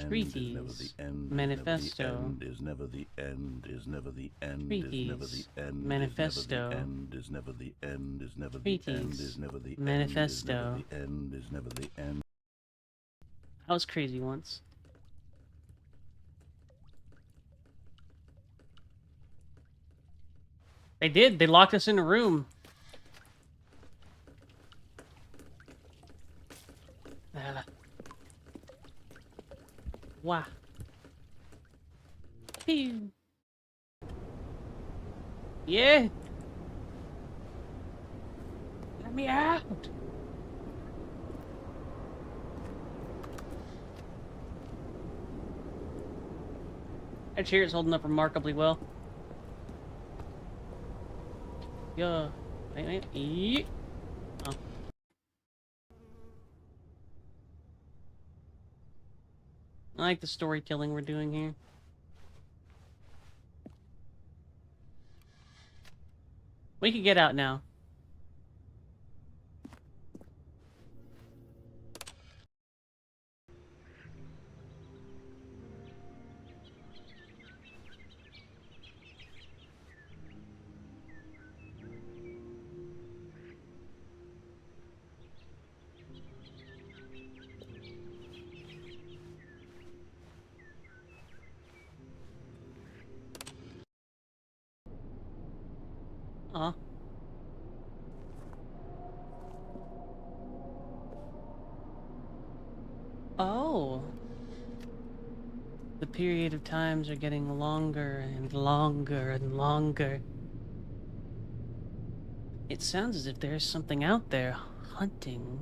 treaties, manifesto, treaties, manifesto, treaties, is never the Manifesto. End, the end is never the end. I was crazy once. They did. They locked us in a room. Wow. Pew. Yeah. Let me out. That chair is holding up remarkably well. Yeah. Oh. I like the story killing we're doing here. We can get out now. Aw. Oh. The period of times are getting longer and longer and longer. It sounds as if there's something out there hunting.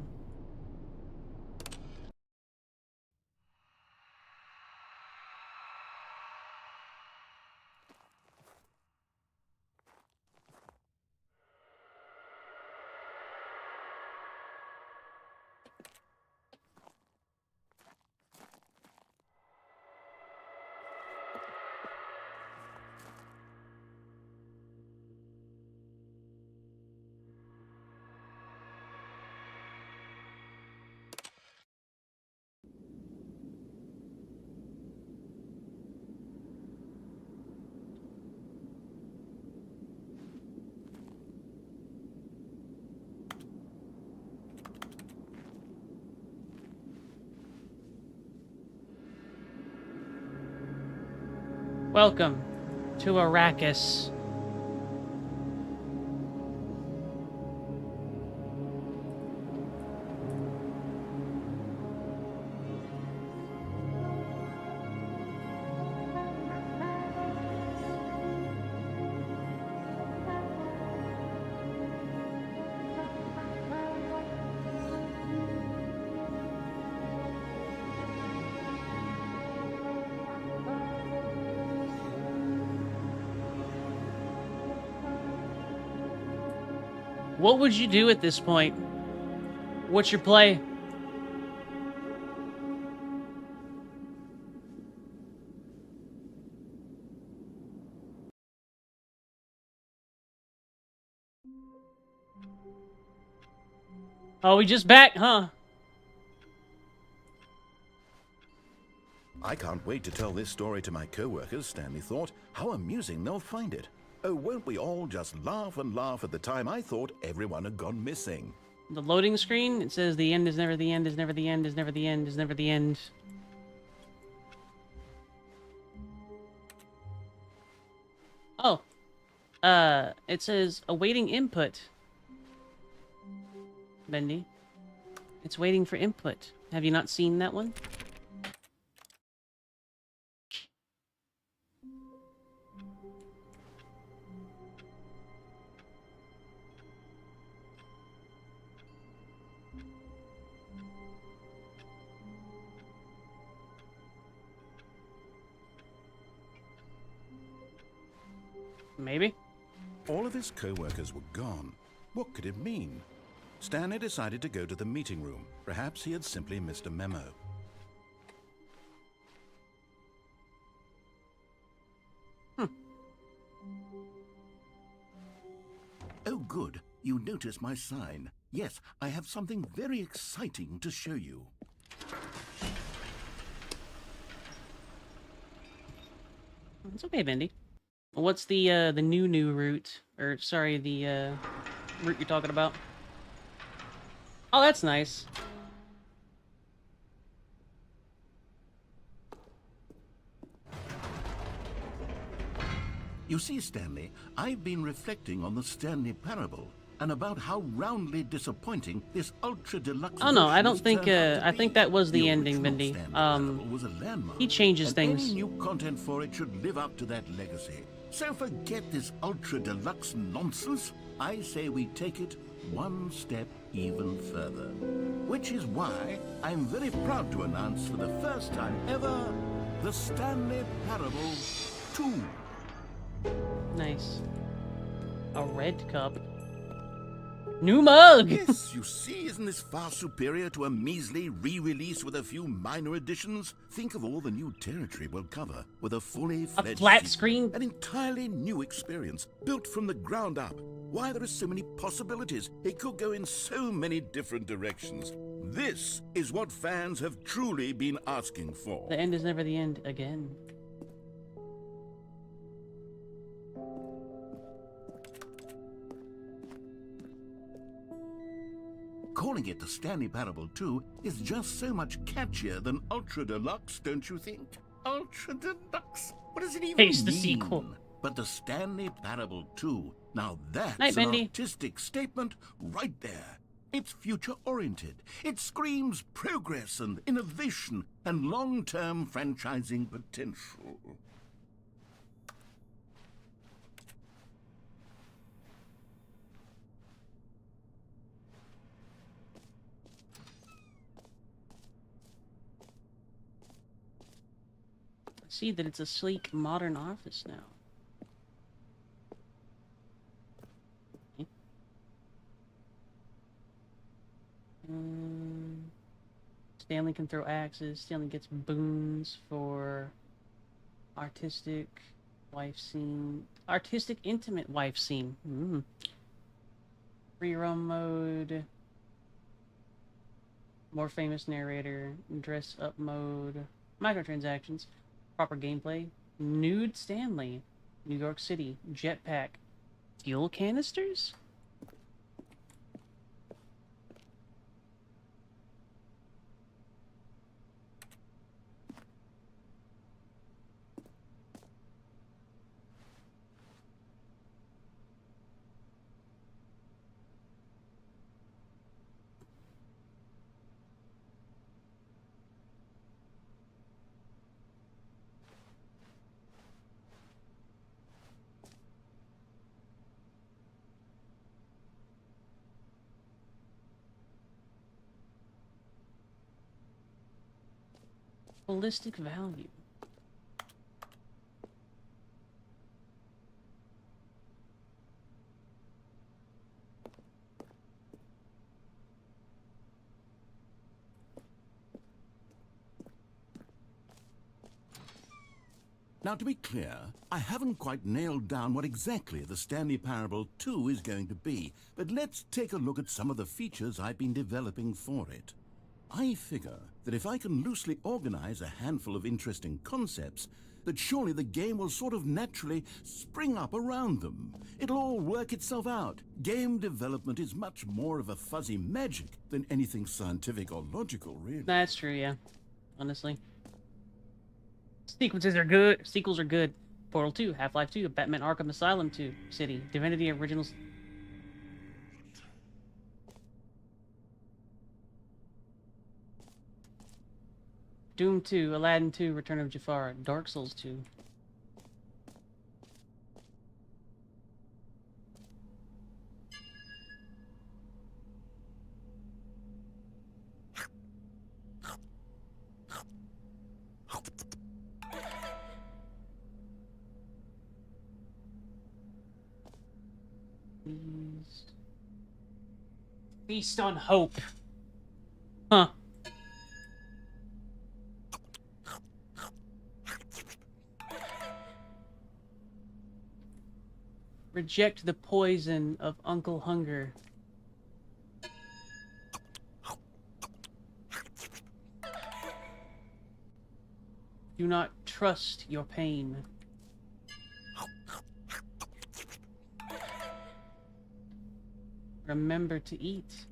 Welcome to Arrakis. What would you do at this point? What's your play? Oh, we just back, huh? I can't wait to tell this story to my co-workers, Stanley thought. How amusing they'll find it. Oh, won't we all just laugh and laugh at the time I thought everyone had gone missing. The loading screen, it says the end is never the end, is never the end, is never the end, is never the end. Oh. It says awaiting input. Bendy. It's waiting for input. Have you not seen that one? Maybe. All of his co-workers were gone. What could it mean? Stanley decided to go to the meeting room. Perhaps he had simply missed a memo. Oh, good. You noticed my sign. Yes, I have something very exciting to show you. It's okay, Bendy. What's the new route? Or, sorry, the, route you're talking about? Oh, that's nice. You see, Stanley, I've been reflecting on the Stanley Parable and about how roundly disappointing this ultra deluxe Oh no, I version don't has think. turned out to I think be. that was the ending, original Mindy. Stanley Parable was a landmark, He changes and any things. new content for it should live up to that legacy. So forget this ultra deluxe nonsense. I say we take it one step even further. Which is why I'm very proud to announce for the first time ever the Stanley Parable 2. Nice. A red cup. New mug! Yes, you see, isn't this far superior to a measly re-release with a few minor additions? Think of all the new territory we'll cover with a fully fledged flat sequel. screen? An entirely new experience, built from the ground up. Why, there are so many possibilities. It could go in so many different directions. This is what fans have truly been asking for. The end is never the end again. Calling it the Stanley Parable 2 is just so much catchier than Ultra Deluxe, don't you think? Ultra Deluxe? What does it even Taste the mean? sequel. But the Stanley Parable 2, now that's Night, an Mindy. artistic statement right there. It's future-oriented. It screams progress and innovation and long-term franchising potential. I see that it's a sleek, modern office now. Stanley can throw axes. Stanley gets boons for artistic wife scene. Artistic intimate wife scene. Free roam mode. More famous narrator. Dress up mode. Microtransactions. Proper gameplay. Nude Stanley. New York City. Jetpack. Fuel canisters? Ballistic value. Now, to be clear, I haven't quite nailed down what exactly the Stanley Parable 2 is going to be, but let's take a look at some of the features I've been developing for it. I figure that if I can loosely organize a handful of interesting concepts, that surely the game will sort of naturally spring up around them. It'll all work itself out. Game development is much more of a fuzzy magic than anything scientific or logical, really. That's true, yeah. Honestly. Sequences are good. Sequels are good. Portal 2, Half-Life 2, Batman Arkham Asylum 2, City, Divinity Originals. Doom 2, Aladdin 2, Return of Jafar, Dark Souls 2. Feast on hope. Huh. Reject the poison of Uncle Hunger. Do not trust your pain. Remember to eat.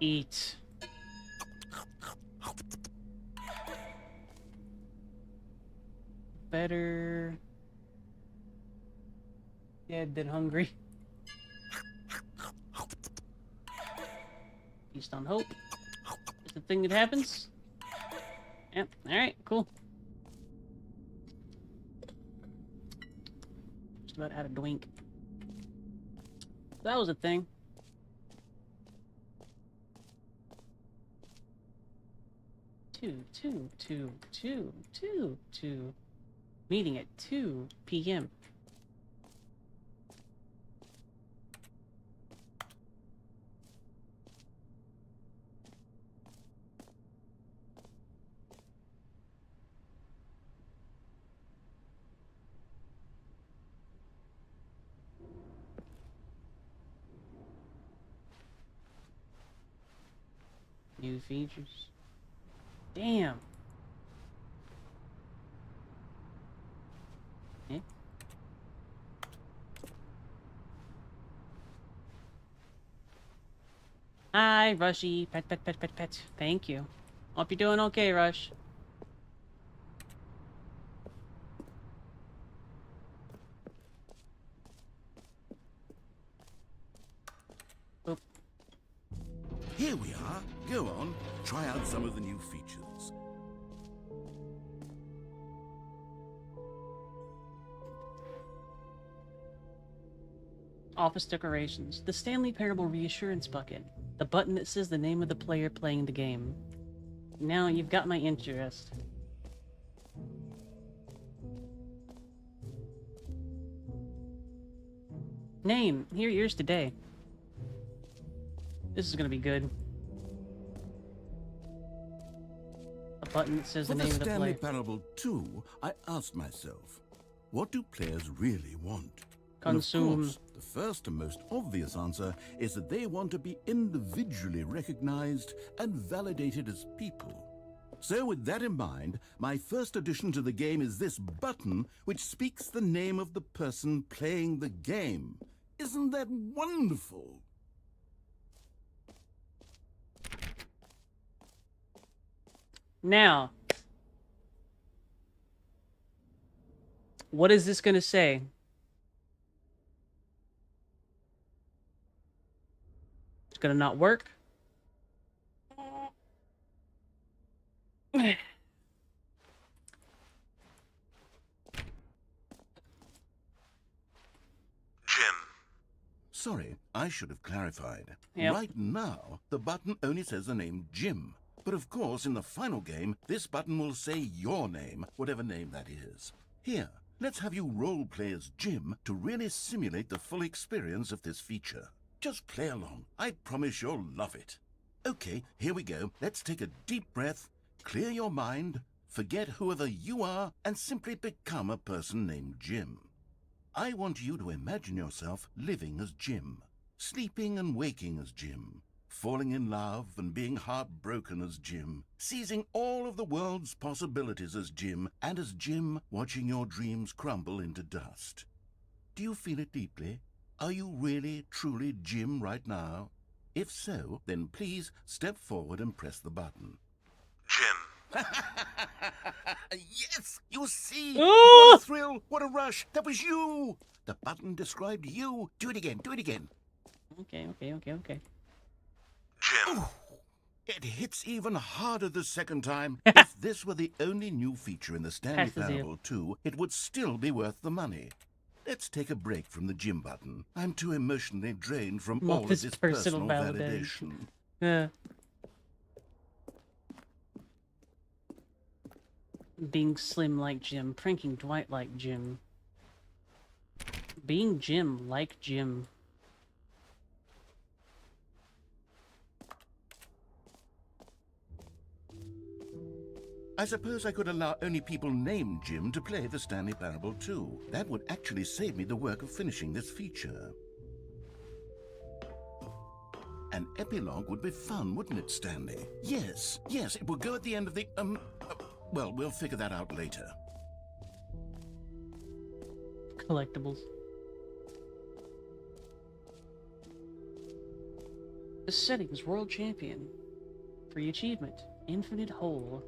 Eat. Better dead than hungry. Feast on hope. Is the thing that happens? Yep. Alright, cool. Just about had a doink. That was a thing. Two. Meeting at 2 p.m. New features. Damn. Eh? Hi, Rushy. Pet. Thank you. Hope you're doing okay, Rush. Oop. Here we are. Go on, try out some of the new features. Office decorations. The Stanley Parable Reassurance Bucket. The button that says the name of the player playing the game. Now you've got my interest. Name. Here, yours today. This is gonna be good. A button that says For the name of the Stanley player. Parable 2, I asked myself, what do players really want? Consume. And of course, the first and most obvious answer is that they want to be individually recognized and validated as people. So with that in mind, my first addition to the game is this button which speaks the name of the person playing the game. Isn't that wonderful? Now, what is this gonna say? It's gonna not work? Sorry, I should have clarified. Yep. Right now, the button only says the name Jim. But of course, in the final game, this button will say your name, whatever name that is. Here, let's have you role-play as Jim to really simulate the full experience of this feature. Just play along. I promise you'll love it. Okay, here we go. Let's take a deep breath, clear your mind, forget whoever you are, and simply become a person named Jim. I want you to imagine yourself living as Jim, sleeping and waking as Jim, falling in love and being heartbroken as Jim, seizing all of the world's possibilities as Jim, and as Jim watching your dreams crumble into dust. Do you feel it deeply? Are you really, truly Jim right now? If so, then please step forward and press the button. Jim. Yes! You see! Ooh! What a thrill! What a rush! That was you! The button described you. Do it again. Do it again. Okay. Jim. It hits even harder the second time. If this were the only new feature in the Stanley Passes you. Parable 2, it would still be worth the money. Let's take a break from the Jim button. I'm too emotionally drained from Well, all of this this personal personal validation. validation. Being slim like Jim, pranking Dwight like Jim. Being Jim like Jim. I suppose I could allow only people named Jim to play the Stanley Parable 2. That would actually save me the work of finishing this feature. An epilogue would be fun, wouldn't it, Stanley? Yes, it would go at the end of the, well, we'll figure that out later. Collectibles. Settings World Champion. Free achievement. Infinite Hole.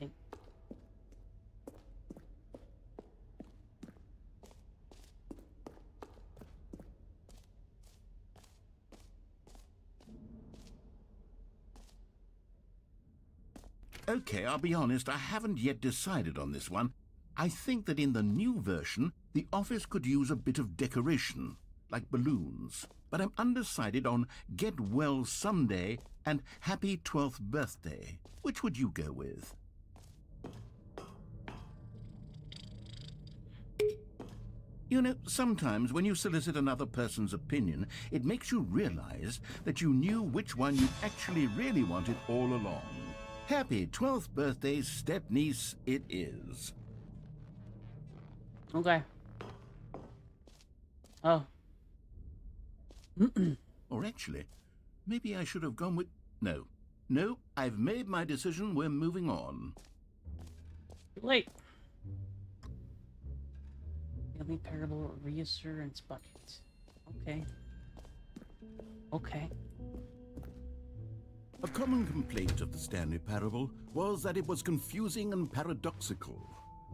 Okay. Okay, I'll be honest, I haven't yet decided on this one. I think that in the new version, the office could use a bit of decoration, like balloons. But I'm undecided on Get Well Someday and Happy 12th Birthday. Which would you go with? You know, sometimes when you solicit another person's opinion, it makes you realize that you knew which one you actually really wanted all along. Happy 12th birthday, step-niece, it is. Okay. Oh. Or actually, maybe I should have gone with... No, I've made my decision, we're moving on. Late. Family Parable Reassurance Bucket. Okay. Okay. A common complaint of the Stanley Parable was that it was confusing and paradoxical,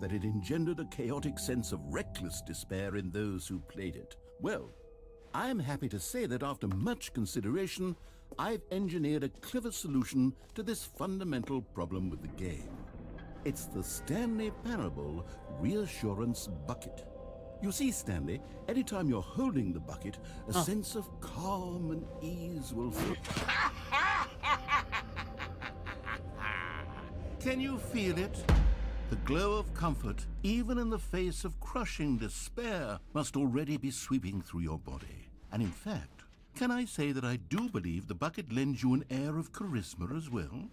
that it engendered a chaotic sense of reckless despair in those who played it. Well, I'm happy to say that after much consideration, I've engineered a clever solution to this fundamental problem with the game. It's the Stanley Parable Reassurance Bucket. You see, Stanley, anytime you're holding the bucket, a sense of calm and ease will flow. Can you feel it? The glow of comfort, even in the face of crushing despair, must already be sweeping through your body. And in fact, can I say that I do believe the bucket lends you an air of charisma as well?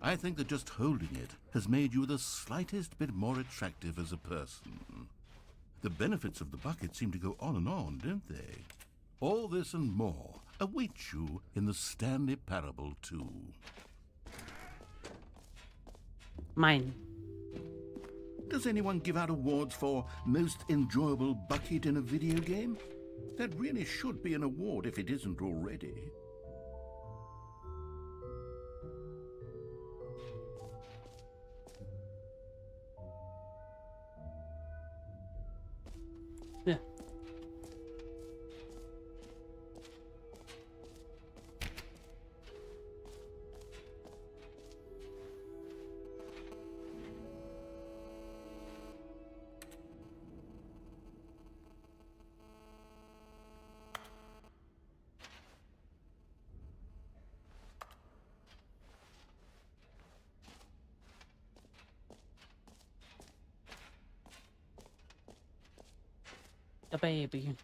I think that just holding it has made you the slightest bit more attractive as a person. The benefits of the bucket seem to go on and on, don't they? All this and more await you in the Stanley Parable 2. Mine. Does anyone give out awards for most enjoyable bucket in a video game? That really should be an award if it isn't already. Yeah. The baby.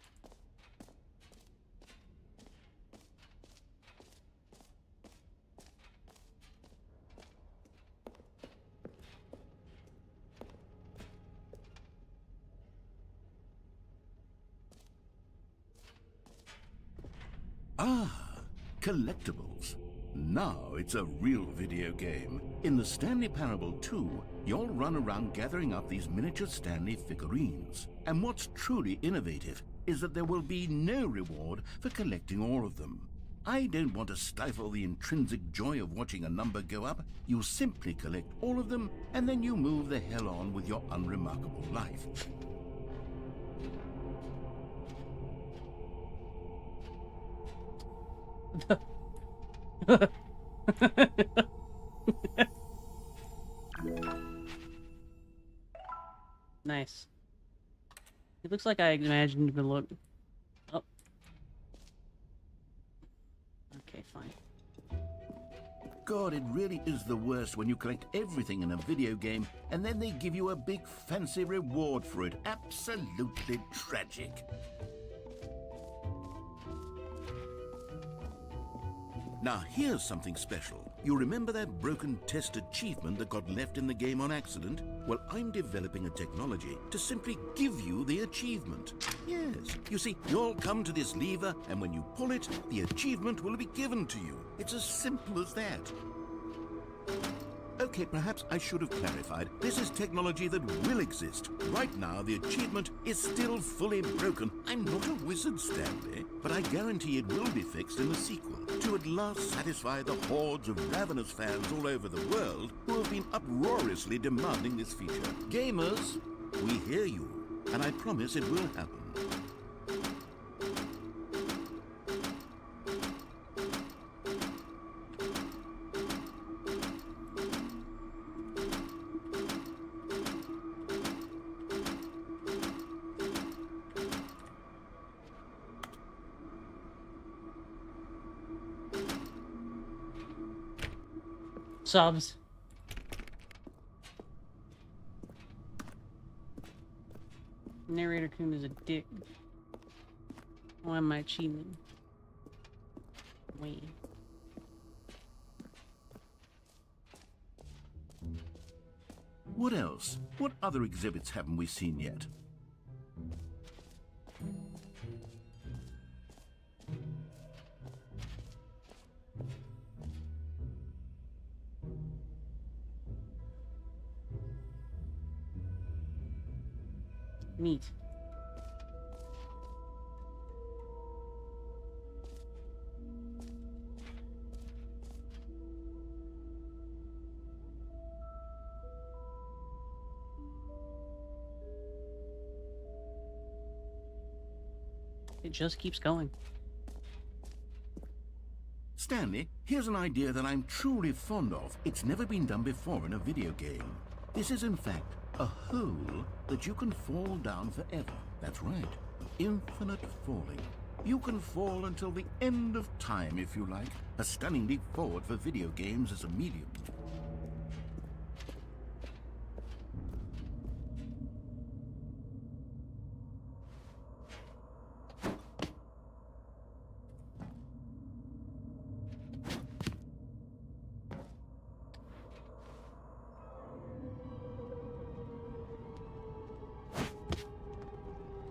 Ah, collectibles. Now it's a real video game. In the Stanley Parable 2, you'll run around gathering up these miniature Stanley figurines. And what's truly innovative is that there will be no reward for collecting all of them. I don't want to stifle the intrinsic joy of watching a number go up. You simply collect all of them, and then you move the hell on with your unremarkable life. Nice. It looks like I imagined it to look. Oh. Okay, fine. God, it really is the worst when you collect everything in a video game and then they give you a big fancy reward for it. Absolutely tragic. Now, here's something special. You remember that broken test achievement that got left in the game on accident? Well, I'm developing a technology to simply give you the achievement. Yes. You see, you'll come to this lever, and when you pull it, the achievement will be given to you. It's as simple as that. Okay, perhaps I should have clarified. This is technology that will exist. Right now, the achievement is still fully broken. I'm not a wizard, Stanley, but I guarantee it will be fixed in the sequel to at last satisfy the hordes of ravenous fans all over the world who have been uproariously demanding this feature. Gamers, we hear you, and I promise it will happen. Subs. Narrator Kun is a dick. Why am I achievement? Wait. What else? What other exhibits haven't we seen yet? Neat. It just keeps going. Stanley, here's an idea that I'm truly fond of. It's never been done before in a video game. This is in fact a hole that you can fall down forever. That's right. Infinite falling. You can fall until the end of time, if you like. A stunning leap forward for video games as a medium.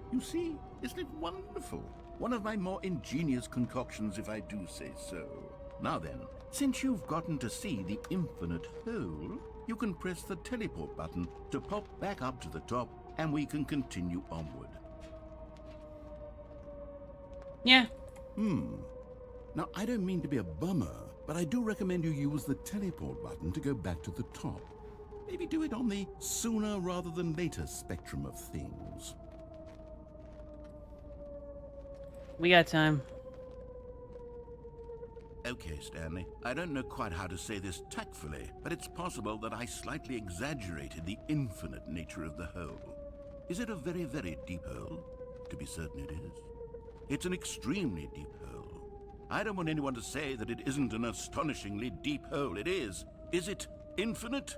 You see, isn't it wonderful? One of my more ingenious concoctions, if I do say so. Now then, since you've gotten to see the infinite hole, you can press the teleport button to pop back up to the top, and we can continue onward. Yeah. Now, I don't mean to be a bummer, but I do recommend you use the teleport button to go back to the top. Maybe do it on the sooner rather than later spectrum of things. We got time. Okay, Stanley. I don't know quite how to say this tactfully, but it's possible that I slightly exaggerated the infinite nature of the hole. Is it a very, very deep hole? To be certain it is. It's an extremely deep hole. I don't want anyone to say that it isn't an astonishingly deep hole. It is. Is it infinite?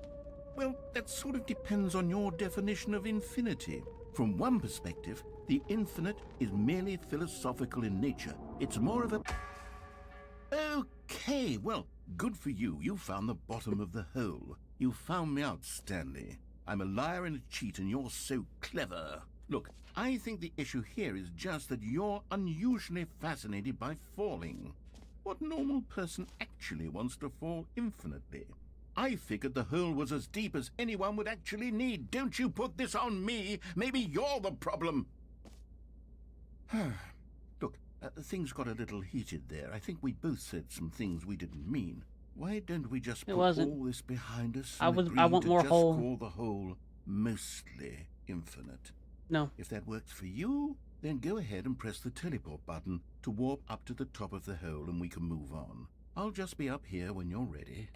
Well, that sort of depends on your definition of infinity. From one perspective, the infinite is merely philosophical in nature. It's more of a... Okay, well, good for you. You found the bottom of the hole. You found me out, Stanley. I'm a liar and a cheat, and you're so clever. Look, I think the issue here is just that you're unusually fascinated by falling. What normal person actually wants to fall infinitely? I figured the hole was as deep as anyone would actually need. Don't you put this on me. Maybe you're the problem. Look, things got a little heated there. I think we both said some things we didn't mean. Why don't we just put all this behind us and I want agree more to just whole. call the whole mostly infinite? No. If that works for you, then go ahead and press the teleport button to warp up to the top of the hole and we can move on. I'll just be up here when you're ready.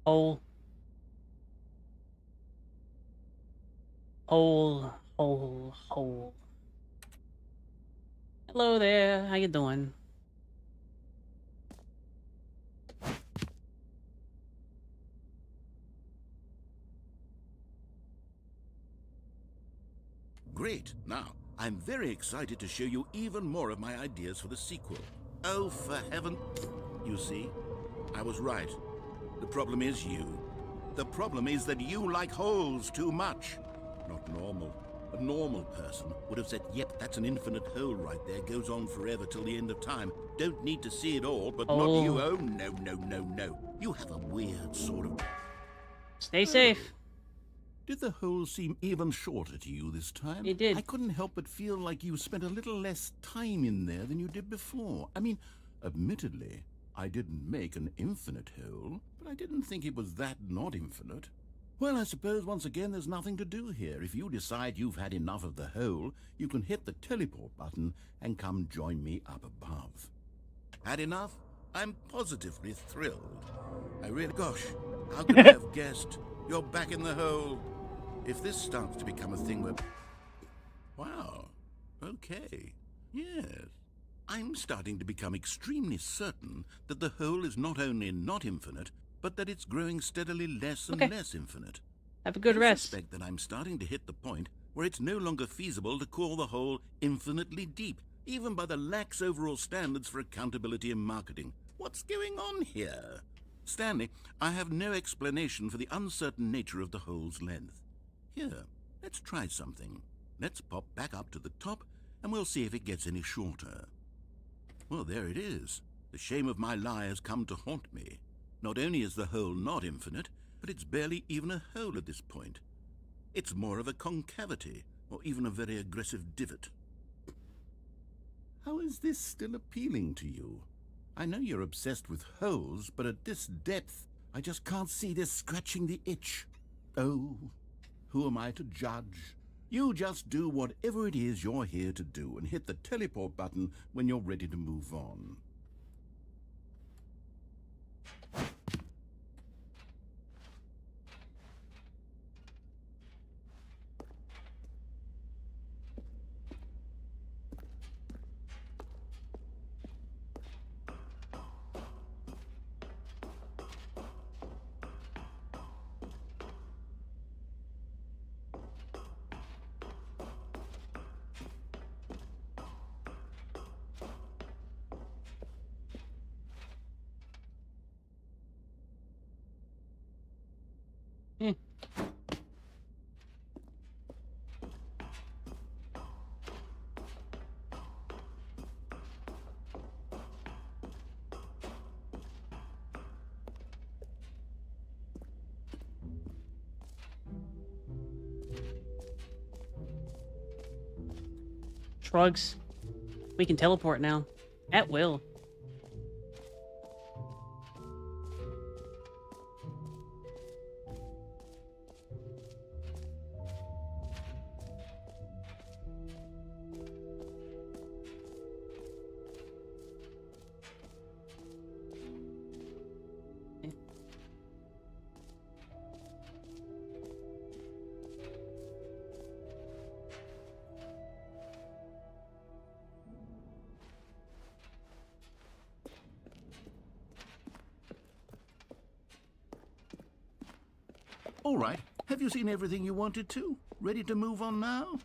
Hole. Hole. Hole. Hole. Hello there. How you doing? Great. Now, I'm very excited to show you even more of my ideas for the sequel. Oh, for heaven... You see, I was right. The problem is you. The problem is that you like holes too much. Not normal. A normal person would have said, yep, that's an infinite hole right there. Goes on forever till the end of time. Don't need to see it all, but not you. Oh, no, no, no, no. You have a weird sort of... Stay safe. Did the hole seem even shorter to you this time? It did. I couldn't help but feel like you spent a little less time in there than you did before. I mean, admittedly, I didn't make an infinite hole, but I didn't think it was that not infinite. Well, I suppose once again there's nothing to do here. If you decide you've had enough of the hole, you can hit the teleport button and come join me up above. Had enough? I'm positively thrilled. I really... Gosh, how could I have guessed? You're back in the hole. If this starts to become a thing where... Wow. Okay. Yes. I'm starting to become extremely certain that the hole is not only not infinite, but that it's growing steadily less and less infinite. Have a good I rest. suspect that I'm starting to hit the point where it's no longer feasible to call the hole infinitely deep, even by the lax overall standards for accountability and marketing. What's going on here? Stanley, I have no explanation for the uncertain nature of the hole's length. Here, let's try something. Let's pop back up to the top, and we'll see if it gets any shorter. Well, there it is. The shame of my lie has come to haunt me. Not only is the hole not infinite, but it's barely even a hole at this point. It's more of a concavity, or even a very aggressive divot. How is this still appealing to you? I know you're obsessed with holes, but at this depth, I just can't see this scratching the itch. Oh, who am I to judge? You just do whatever it is you're here to do and hit the teleport button when you're ready to move on. Eh. Shrugs. We can teleport now. At will. All right. Have you seen everything you wanted to? Ready to move on now?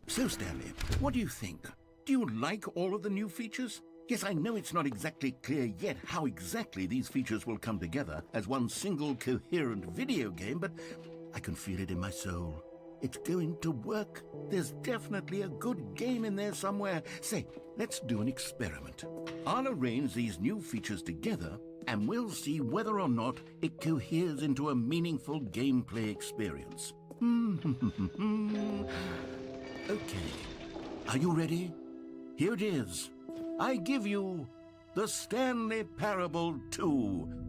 So, Stanley, what do you think? Do you like all of the new features? Yes, I know it's not exactly clear yet how exactly these features will come together as one single coherent video game, but I can feel it in my soul. It's going to work. There's definitely a good game in there somewhere. Say, let's do an experiment. I'll arrange these new features together, and we'll see whether or not it coheres into a meaningful gameplay experience. Okay. Are you ready? Here it is. I give you the Stanley Parable 2.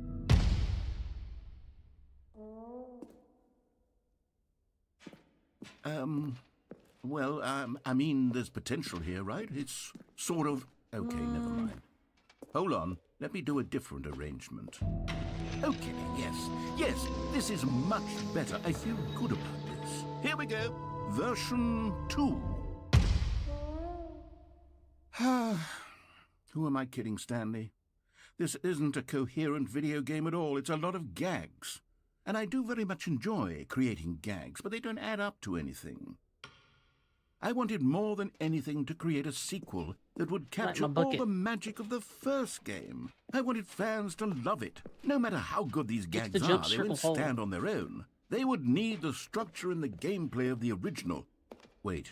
I mean, there's potential here, right? It's sort of... Okay, never mind. Hold on. Let me do a different arrangement. Okay, yes, this is much better. I feel good about this. Here we go. Version 2. Who am I kidding, Stanley? This isn't a coherent video game at all. It's a lot of gags. And I do very much enjoy creating gags, but they don't add up to anything. I wanted more than anything to create a sequel that would capture all the magic of the first game. I wanted fans to love it. No matter how good these gags are, they wouldn't stand on their own. They would need the structure and the gameplay of the original. Wait,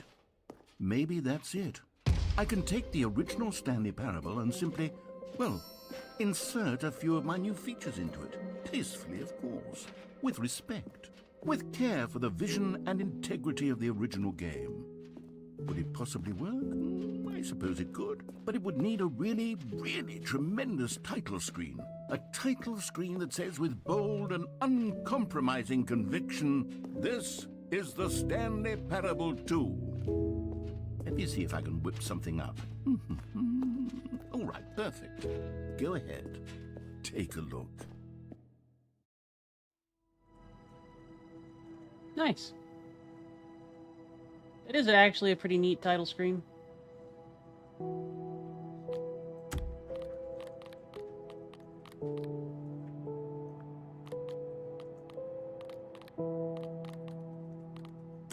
maybe that's it. I can take the original Stanley Parable and simply, well, insert a few of my new features into it. Tastefully, of course. With respect. With care for the vision and integrity of the original game. Would it possibly work? I suppose it could. But it would need a really, really tremendous title screen. A title screen that says with bold and uncompromising conviction, "This is the Stanley Parable 2. Let me see if I can whip something up. All right, perfect. Go ahead. Take a look. Nice. It is actually a pretty neat title screen.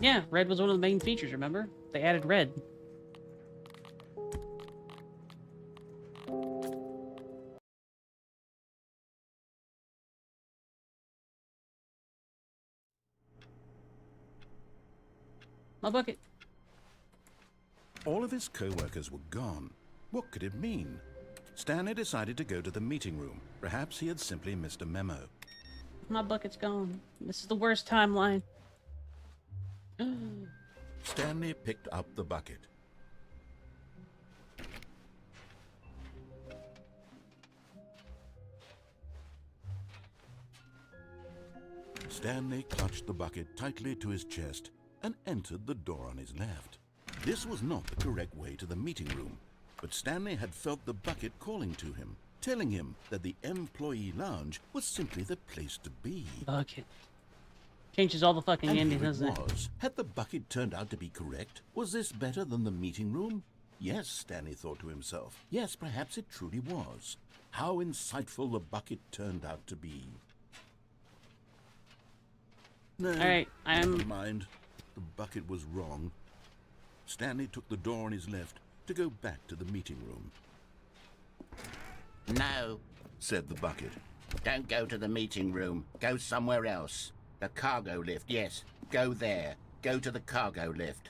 Yeah, red was one of the main features, remember? They added red. My bucket. All of his co-workers were gone. What could it mean? Stanley decided to go to the meeting room. Perhaps he had simply missed a memo. My bucket's gone. This is the worst timeline. Stanley picked up the bucket. Stanley clutched the bucket tightly to his chest and entered the door on his left. This was not the correct way to the meeting room, but Stanley had felt the bucket calling to him, telling him that the employee lounge was simply the place to be. Bucket. Changes all the fucking endings, doesn't it? Had the bucket turned out to be correct? Was this better than the meeting room? Yes, Stanley thought to himself. Yes, perhaps it truly was. How insightful the bucket turned out to be. No, Alright, never mind. The bucket was wrong. Stanley took the door on his left to go back to the meeting room. No, said the bucket. don't go to the meeting room. Go somewhere else. The cargo lift, yes. Go there. Go to the cargo lift.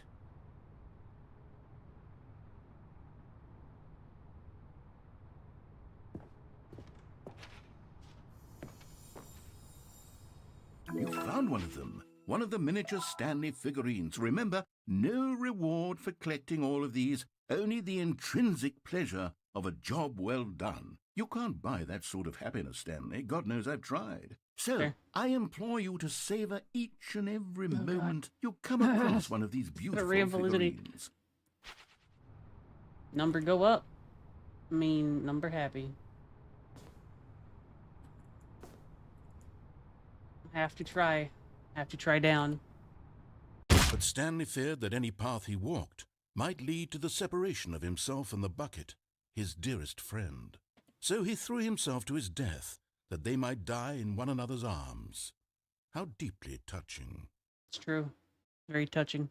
You found one of them. One of the miniature Stanley figurines. Remember, no reward for collecting all of these, only the intrinsic pleasure of a job well done. You can't buy that sort of happiness, Stanley. God knows I've tried. So, Okay. I implore you to savor each and every moment you come across one of these beautiful figurines. Number go up. I mean, number happy. Have to try down. But Stanley feared that any path he walked might lead to the separation of himself and the bucket, his dearest friend. So he threw himself to his death, that they might die in one another's arms. How deeply touching. It's true. Very touching.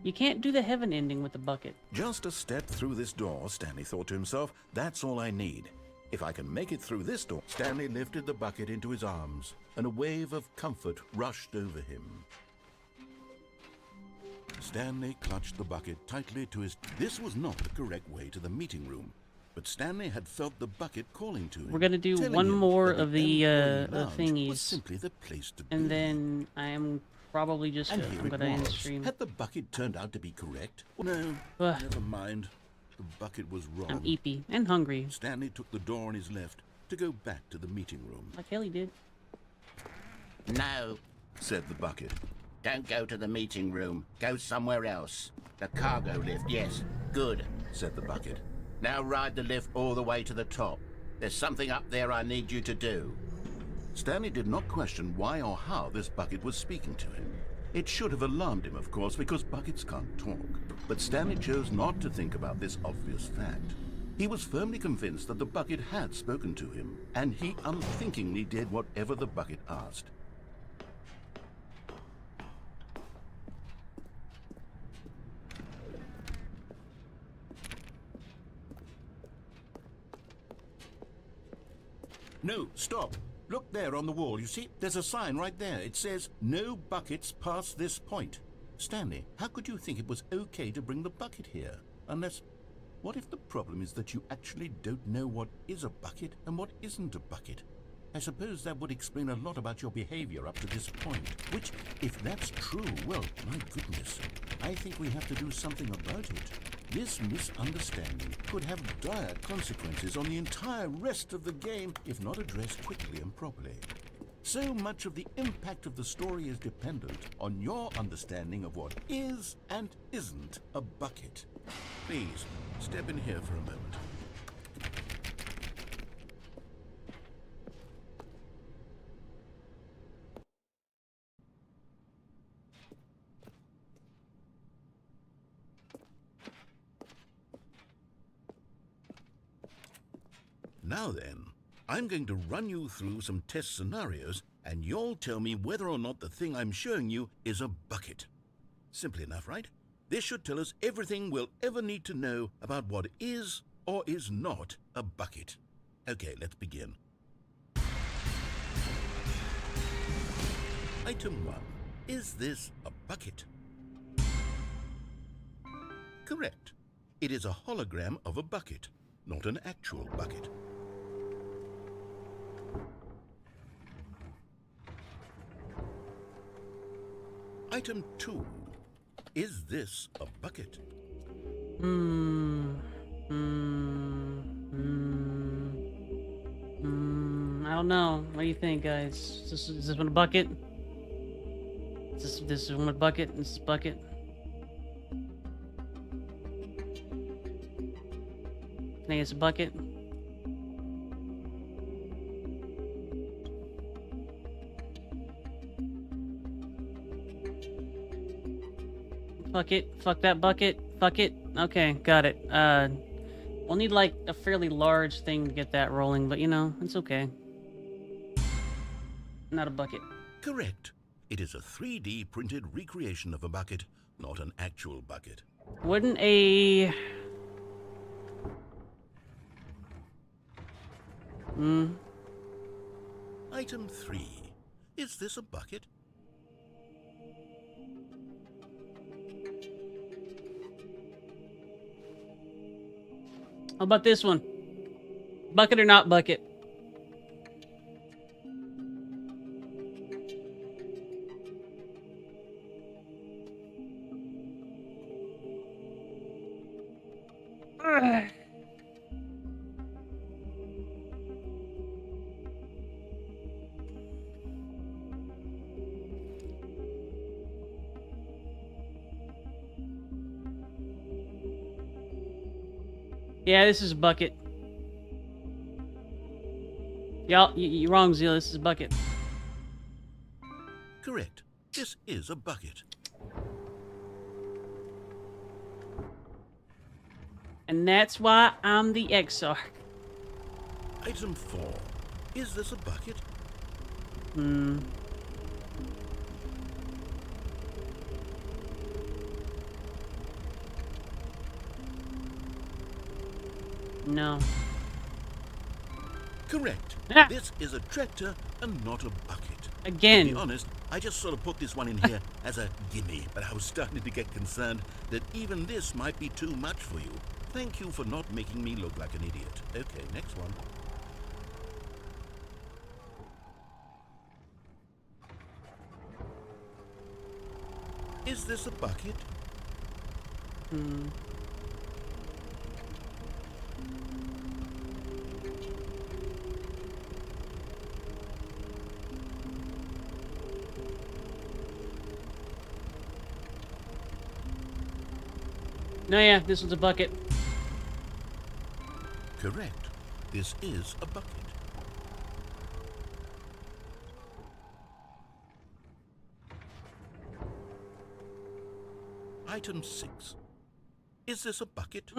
You can't do the heaven ending with the bucket. Just a step through this door, Stanley thought to himself, that's all I need. If I can make it through this door. Stanley lifted the bucket into his arms, and a wave of comfort rushed over him. Stanley clutched the bucket tightly to his... This was not the correct way to the meeting room, but Stanley had felt the bucket calling to him. We're gonna do telling one him more that of the lounge thingies, was simply the place to and be. then I am probably just And I'm here gonna it end the was. stream. Had the bucket turned out to be correct? No, Ugh. never mind. The bucket was wrong. I'm eepy and hungry, Stanley took the door on his left to go back to the meeting room. like Haley did. No, Said the bucket. don't go to the meeting room. Go somewhere else. The cargo lift, yes. Good. Said the bucket. Now ride the lift all the way to the top. There's something up there I need you to do. Stanley did not question why or how this bucket was speaking to him. It should have alarmed him, of course, because buckets can't talk. But Stanley chose not to think about this obvious fact. He was firmly convinced that the bucket had spoken to him, and he unthinkingly did whatever the bucket asked. No, stop. Look there on the wall, you see? There's a sign right there. It says, "No buckets past this point." Stanley, how could you think it was okay to bring the bucket here? Unless... what if the problem is that you actually don't know what is a bucket and what isn't a bucket? I suppose that would explain a lot about your behavior up to this point. Which, if that's true, well, my goodness, I think we have to do something about it. This misunderstanding could have dire consequences on the entire rest of the game if not addressed quickly and properly. So much of the impact of the story is dependent on your understanding of what is and isn't a bucket. Please, step in here for a moment. Now then, I'm going to run you through some test scenarios, and you'll tell me whether or not the thing I'm showing you is a bucket. Simple enough, right? This should tell us everything we'll ever need to know about what is or is not a bucket. Okay, let's begin. Item 1. Is this a bucket? Correct. It is a hologram of a bucket, not an actual bucket. Item 2. Is this a bucket? I don't know. What do you think, guys? Is this one a bucket? This is one a bucket? This is a bucket? Think it's a bucket? Fuck it. Fuck that bucket. Fuck it. Okay, got it. We'll need like a fairly large thing to get that rolling, but you know, it's okay. Not a bucket. Correct. It is a 3D printed recreation of a bucket, not an actual bucket. Wouldn't a... Item 3. Is this a bucket? How about this one? Bucket or not bucket? Ugh. Yeah, this is a bucket. Y'all, you're wrong, Zeal. This is a bucket. Correct. This is a bucket. And that's why I'm the XR. Item 4. Is this a bucket? No. Correct. Ah. This is a tractor and not a bucket. Again. To be honest, I just sort of put this one in here as a gimme, but I was starting to get concerned that even this might be too much for you. Thank you for not making me look like an idiot. Okay, next one. Is this a bucket? No, yeah, this one's a bucket. Correct. This is a bucket. Item 6. Is this a bucket?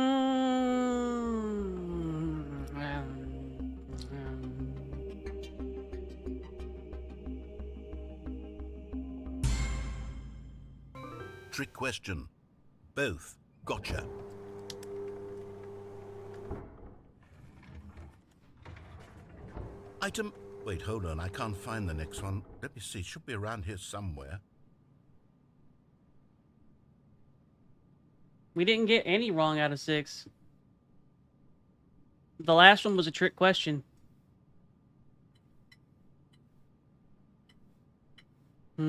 Trick question. Both. Gotcha. Item... Wait, hold on. I can't find the next one. Let me see. It should be around here somewhere. We didn't get any wrong out of 6. The last one was a trick question. I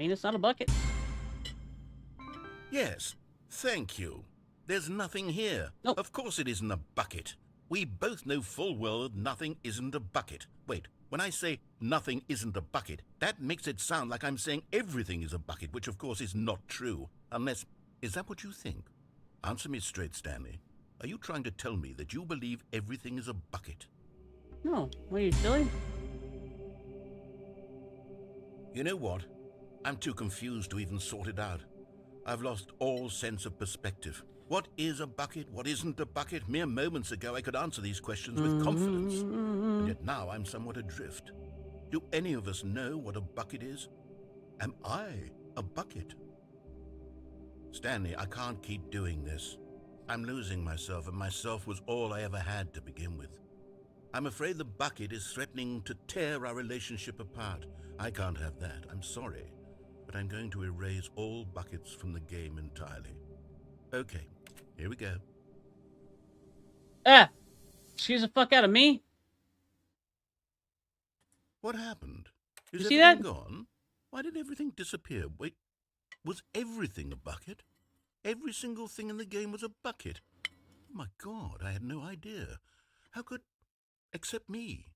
mean, it's not a bucket. Yes. Thank you. There's nothing here. Nope. Of course it isn't a bucket. We both know full well that nothing isn't a bucket. Wait, when I say nothing isn't a bucket, that makes it sound like I'm saying everything is a bucket, which of course is not true. Unless... Is that what you think? Answer me straight, Stanley. Are you trying to tell me that you believe everything is a bucket? No. What are you, silly? You know what? I'm too confused to even sort it out. I've lost all sense of perspective. What is a bucket? What isn't a bucket? Mere moments ago I could answer these questions with confidence. And yet now I'm somewhat adrift. Do any of us know what a bucket is? Am I a bucket? Stanley, I can't keep doing this. I'm losing myself, and myself was all I ever had to begin with. I'm afraid the bucket is threatening to tear our relationship apart. I can't have that. I'm sorry. But I'm going to erase all buckets from the game entirely. Okay, here we go. Excuse the fuck out of me. What happened? Is You see everything that? gone? Why did everything disappear? Wait, was everything a bucket? Every single thing in the game was a bucket. Oh my God, I had no idea. How could... Except me.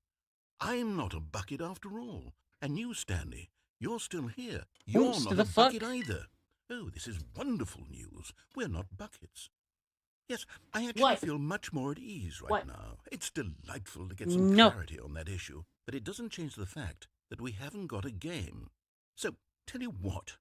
I'm not a bucket after all. And you, Stanley, you're still here. You're Oops, not the a fuck? bucket either. Oh, this is wonderful news. We're not buckets. Yes, I actually What? feel much more at ease right What? now. It's delightful to get some No. clarity on that issue, but it doesn't change the fact that we haven't got a game. So, tell you what,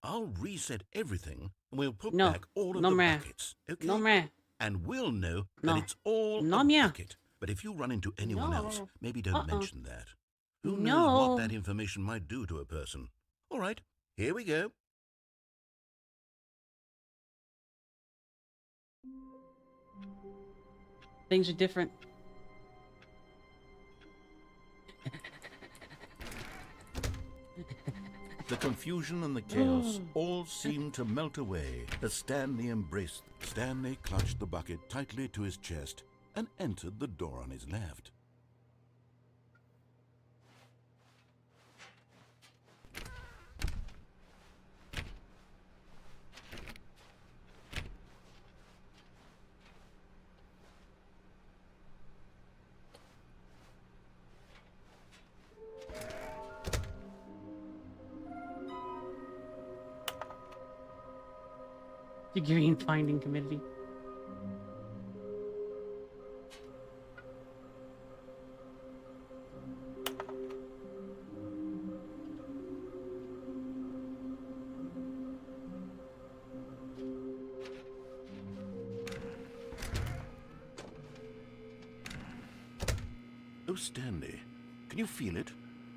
I'll reset everything and we'll put No. back all of No, the meh. buckets, okay? No, meh. And we'll know No. that it's all No, a meh. bucket. But if you run into anyone else, No. maybe don't mention that. Who knows No. what that information might do to a person? All right, here we go. Things are different. The confusion and the chaos all seemed to melt away as Stanley embraced. Stanley clutched the bucket tightly to his chest and entered the door on his left. The Green Finding Committee. Oh, Stanley, can you feel it?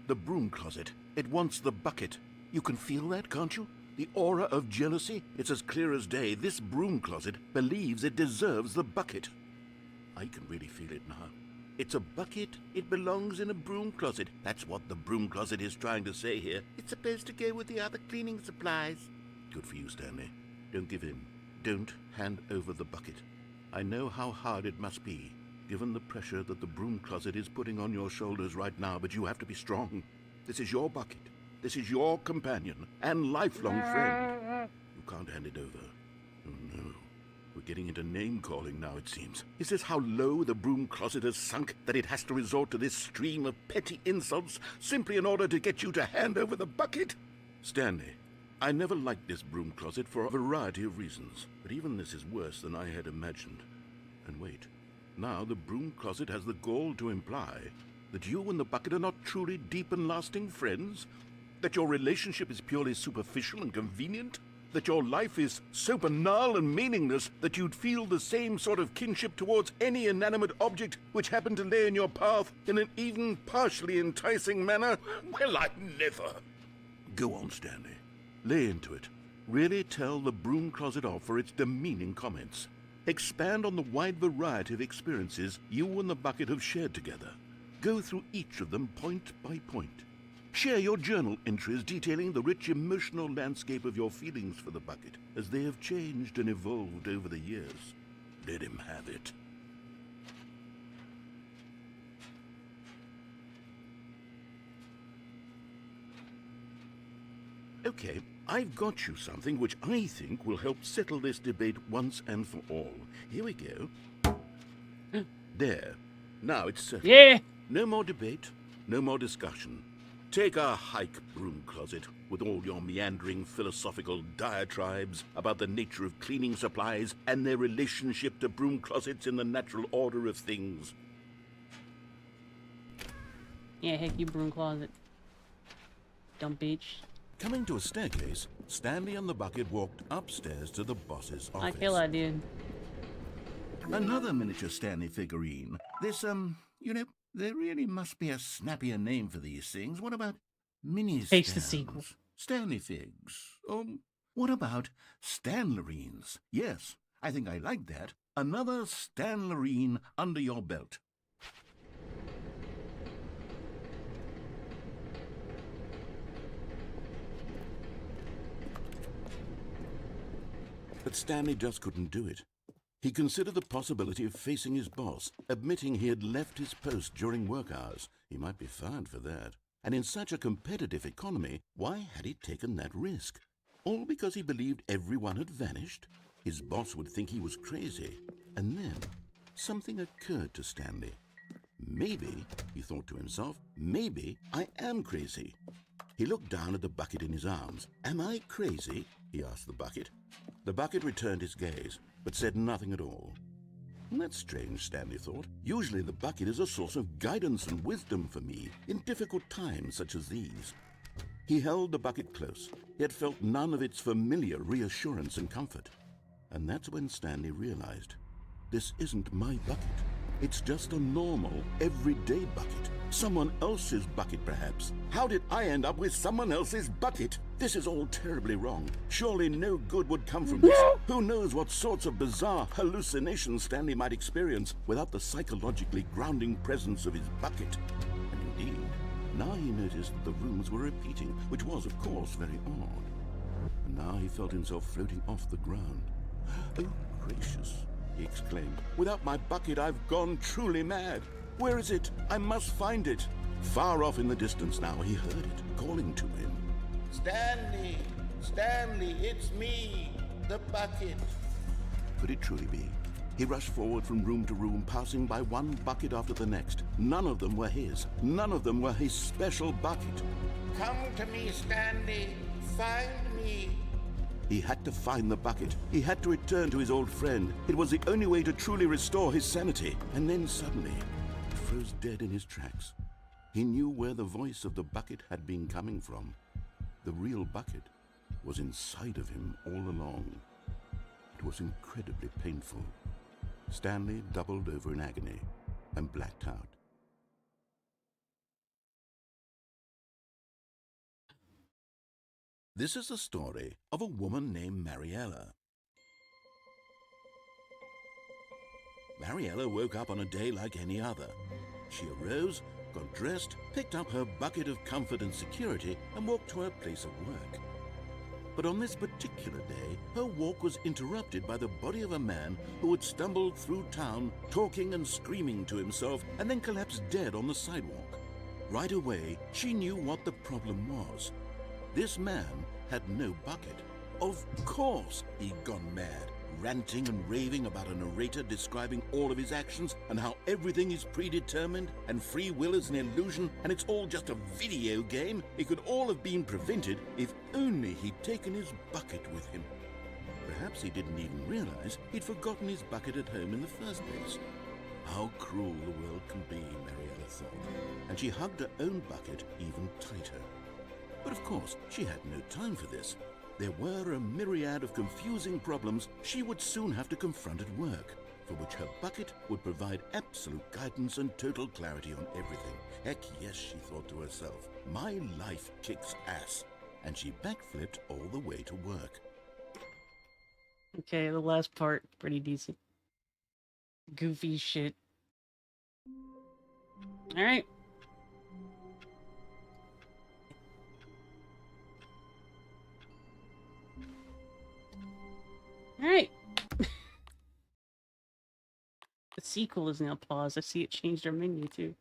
The broom closet. It wants the bucket. You can feel that, can't you? The aura of jealousy? It's as clear as day. This broom closet believes it deserves the bucket. I can really feel it now. It's a bucket. It belongs in a broom closet. That's what the broom closet is trying to say here. It's supposed to go with the other cleaning supplies. Good for you, Stanley. Don't give in. Don't hand over the bucket. I know how hard it must be, given the pressure that the broom closet is putting on your shoulders right now, but you have to be strong. This is your bucket. This is your companion and lifelong friend. You can't hand it over. Oh, no. We're getting into name-calling now, it seems. Is this how low the broom closet has sunk, that it has to resort to this stream of petty insults simply in order to get you to hand over the bucket? Stanley, I never liked this broom closet for a variety of reasons, but even this is worse than I had imagined. And wait, now the broom closet has the gall to imply that you and the bucket are not truly deep and lasting friends? That your relationship is purely superficial and convenient? that your life is so banal and meaningless that you'd feel the same sort of kinship towards any inanimate object which happened to lay in your path in an even partially enticing manner? Well, I never. Go on, Stanley. Lay into it. Really tell the broom closet off for its demeaning comments. Expand on the wide variety of experiences you and the bucket have shared together. Go through each of them point by point. Share your journal entries detailing the rich emotional landscape of your feelings for the bucket as they have changed and evolved over the years. Let him have it. Okay, I've got you something which I think will help settle this debate once and for all. Here we go. There. Now it's settled. Yeah! No more debate, no more discussion. Take a hike, broom closet, with all your meandering philosophical diatribes about the nature of cleaning supplies and their relationship to broom closets in the natural order of things. Yeah, heck you, broom closet. Dumb bitch. Coming to a staircase, Stanley and the bucket walked upstairs to the boss's office. Like hell I did. Another miniature Stanley figurine. This, you know, there really must be a snappier name for these things. What about mini Face the Stans? sequel. Stanley figs. What about Stanlerines? Yes, I think I like that. Another Stanlerine under your belt. But Stanley just couldn't do it. He considered the possibility of facing his boss, admitting he had left his post during work hours. He might be fired for that. And in such a competitive economy, why had he taken that risk? All because he believed everyone had vanished? His boss would think he was crazy. And then something occurred to Stanley. Maybe, he thought to himself, maybe I am crazy. He looked down at the bucket in his arms. Am I crazy? He asked the bucket. The bucket returned his gaze, but said nothing at all. That's strange, Stanley thought. Usually the bucket is a source of guidance and wisdom for me in difficult times such as these. He held the bucket close, yet felt none of its familiar reassurance and comfort. And that's when Stanley realized, this isn't my bucket. It's just a normal, everyday bucket. Someone else's bucket, perhaps. How did I end up with someone else's bucket? This is all terribly wrong. Surely no good would come from this. Who knows what sorts of bizarre hallucinations Stanley might experience without the psychologically grounding presence of his bucket. And indeed, now he noticed that the rooms were repeating, which was, of course, very odd. And now he felt himself floating off the ground. Oh, gracious, he exclaimed. Without my bucket, I've gone truly mad. Where is it? I must find it. Far off in the distance now, he heard it, calling to him. Stanley! Stanley, it's me, the bucket. Could it truly be? He rushed forward from room to room, passing by one bucket after the next. None of them were his. None of them were his special bucket. Come to me, Stanley. Find me. He had to find the bucket. He had to return to his old friend. It was the only way to truly restore his sanity. And then suddenly, he froze dead in his tracks. He knew where the voice of the bucket had been coming from. The real bucket was inside of him all along. It was incredibly painful. Stanley doubled over in agony and blacked out. This is the story of a woman named Mariella. Mariella woke up on a day like any other. She arose, got dressed, picked up her bucket of comfort and security, and walked to her place of work. But on this particular day, her walk was interrupted by the body of a man who had stumbled through town, talking and screaming to himself, and then collapsed dead on the sidewalk. Right away, she knew what the problem was. This man had no bucket. Of course he'd gone mad, ranting and raving about a narrator describing all of his actions and how everything is predetermined and free will is an illusion and it's all just a video game. It could all have been prevented if only he'd taken his bucket with him. Perhaps he didn't even realize he'd forgotten his bucket at home in the first place. How cruel the world can be, Mariella thought, and she hugged her own bucket even tighter. But of course, she had no time for this. there were a myriad of confusing problems she would soon have to confront at work, for which her bucket would provide absolute guidance and total clarity on everything. Heck yes, she thought to herself, my life kicks ass. And she backflipped all the way to work. Okay, the last part, pretty decent. Goofy shit. Alright. Alright. The sequel is now paused. I see it changed our menu too.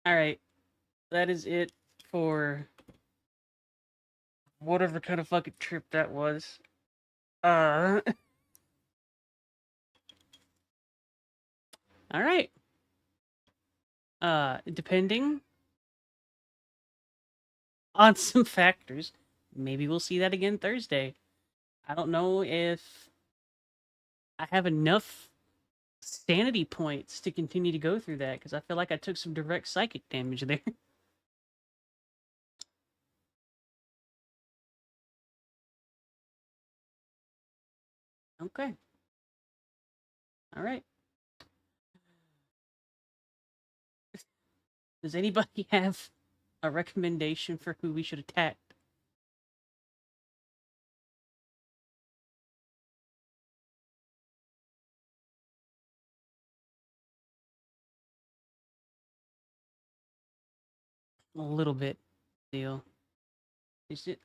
Alright. That is it for whatever kind of fucking trip that was. Alright. Depending on some factors, maybe we'll see that again Thursday. I don't know if I have enough sanity points to continue to go through that, because I feel like I took some direct psychic damage there. Okay. Alright. Does anybody have a recommendation for who we should attack? A little bit. Deal. She's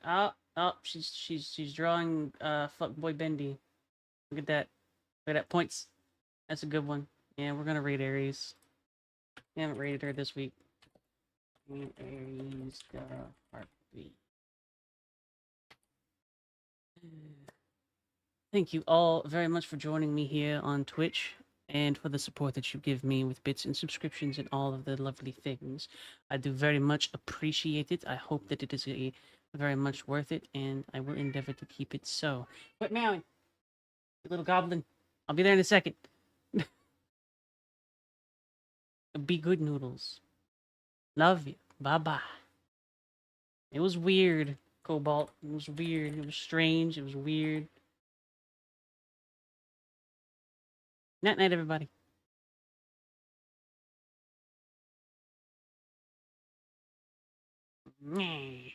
drawing fuckboy Bendy. Look at that. Look at that points. That's a good one. Yeah, we're gonna raid Aries. We haven't raided her this week. Aries the heartbeat. Thank you all very much for joining me here on Twitch and for the support that you give me with bits and subscriptions and all of the lovely things. I do very much appreciate it. I hope that it is very much worth it, and I will endeavor to keep it so. Quit meowing, you little goblin. I'll be there in a second. Be good, Noodles. Love you. Bye-bye. It was weird, Cobalt. It was weird. It was strange. It was weird. Night-night, everybody. Nah.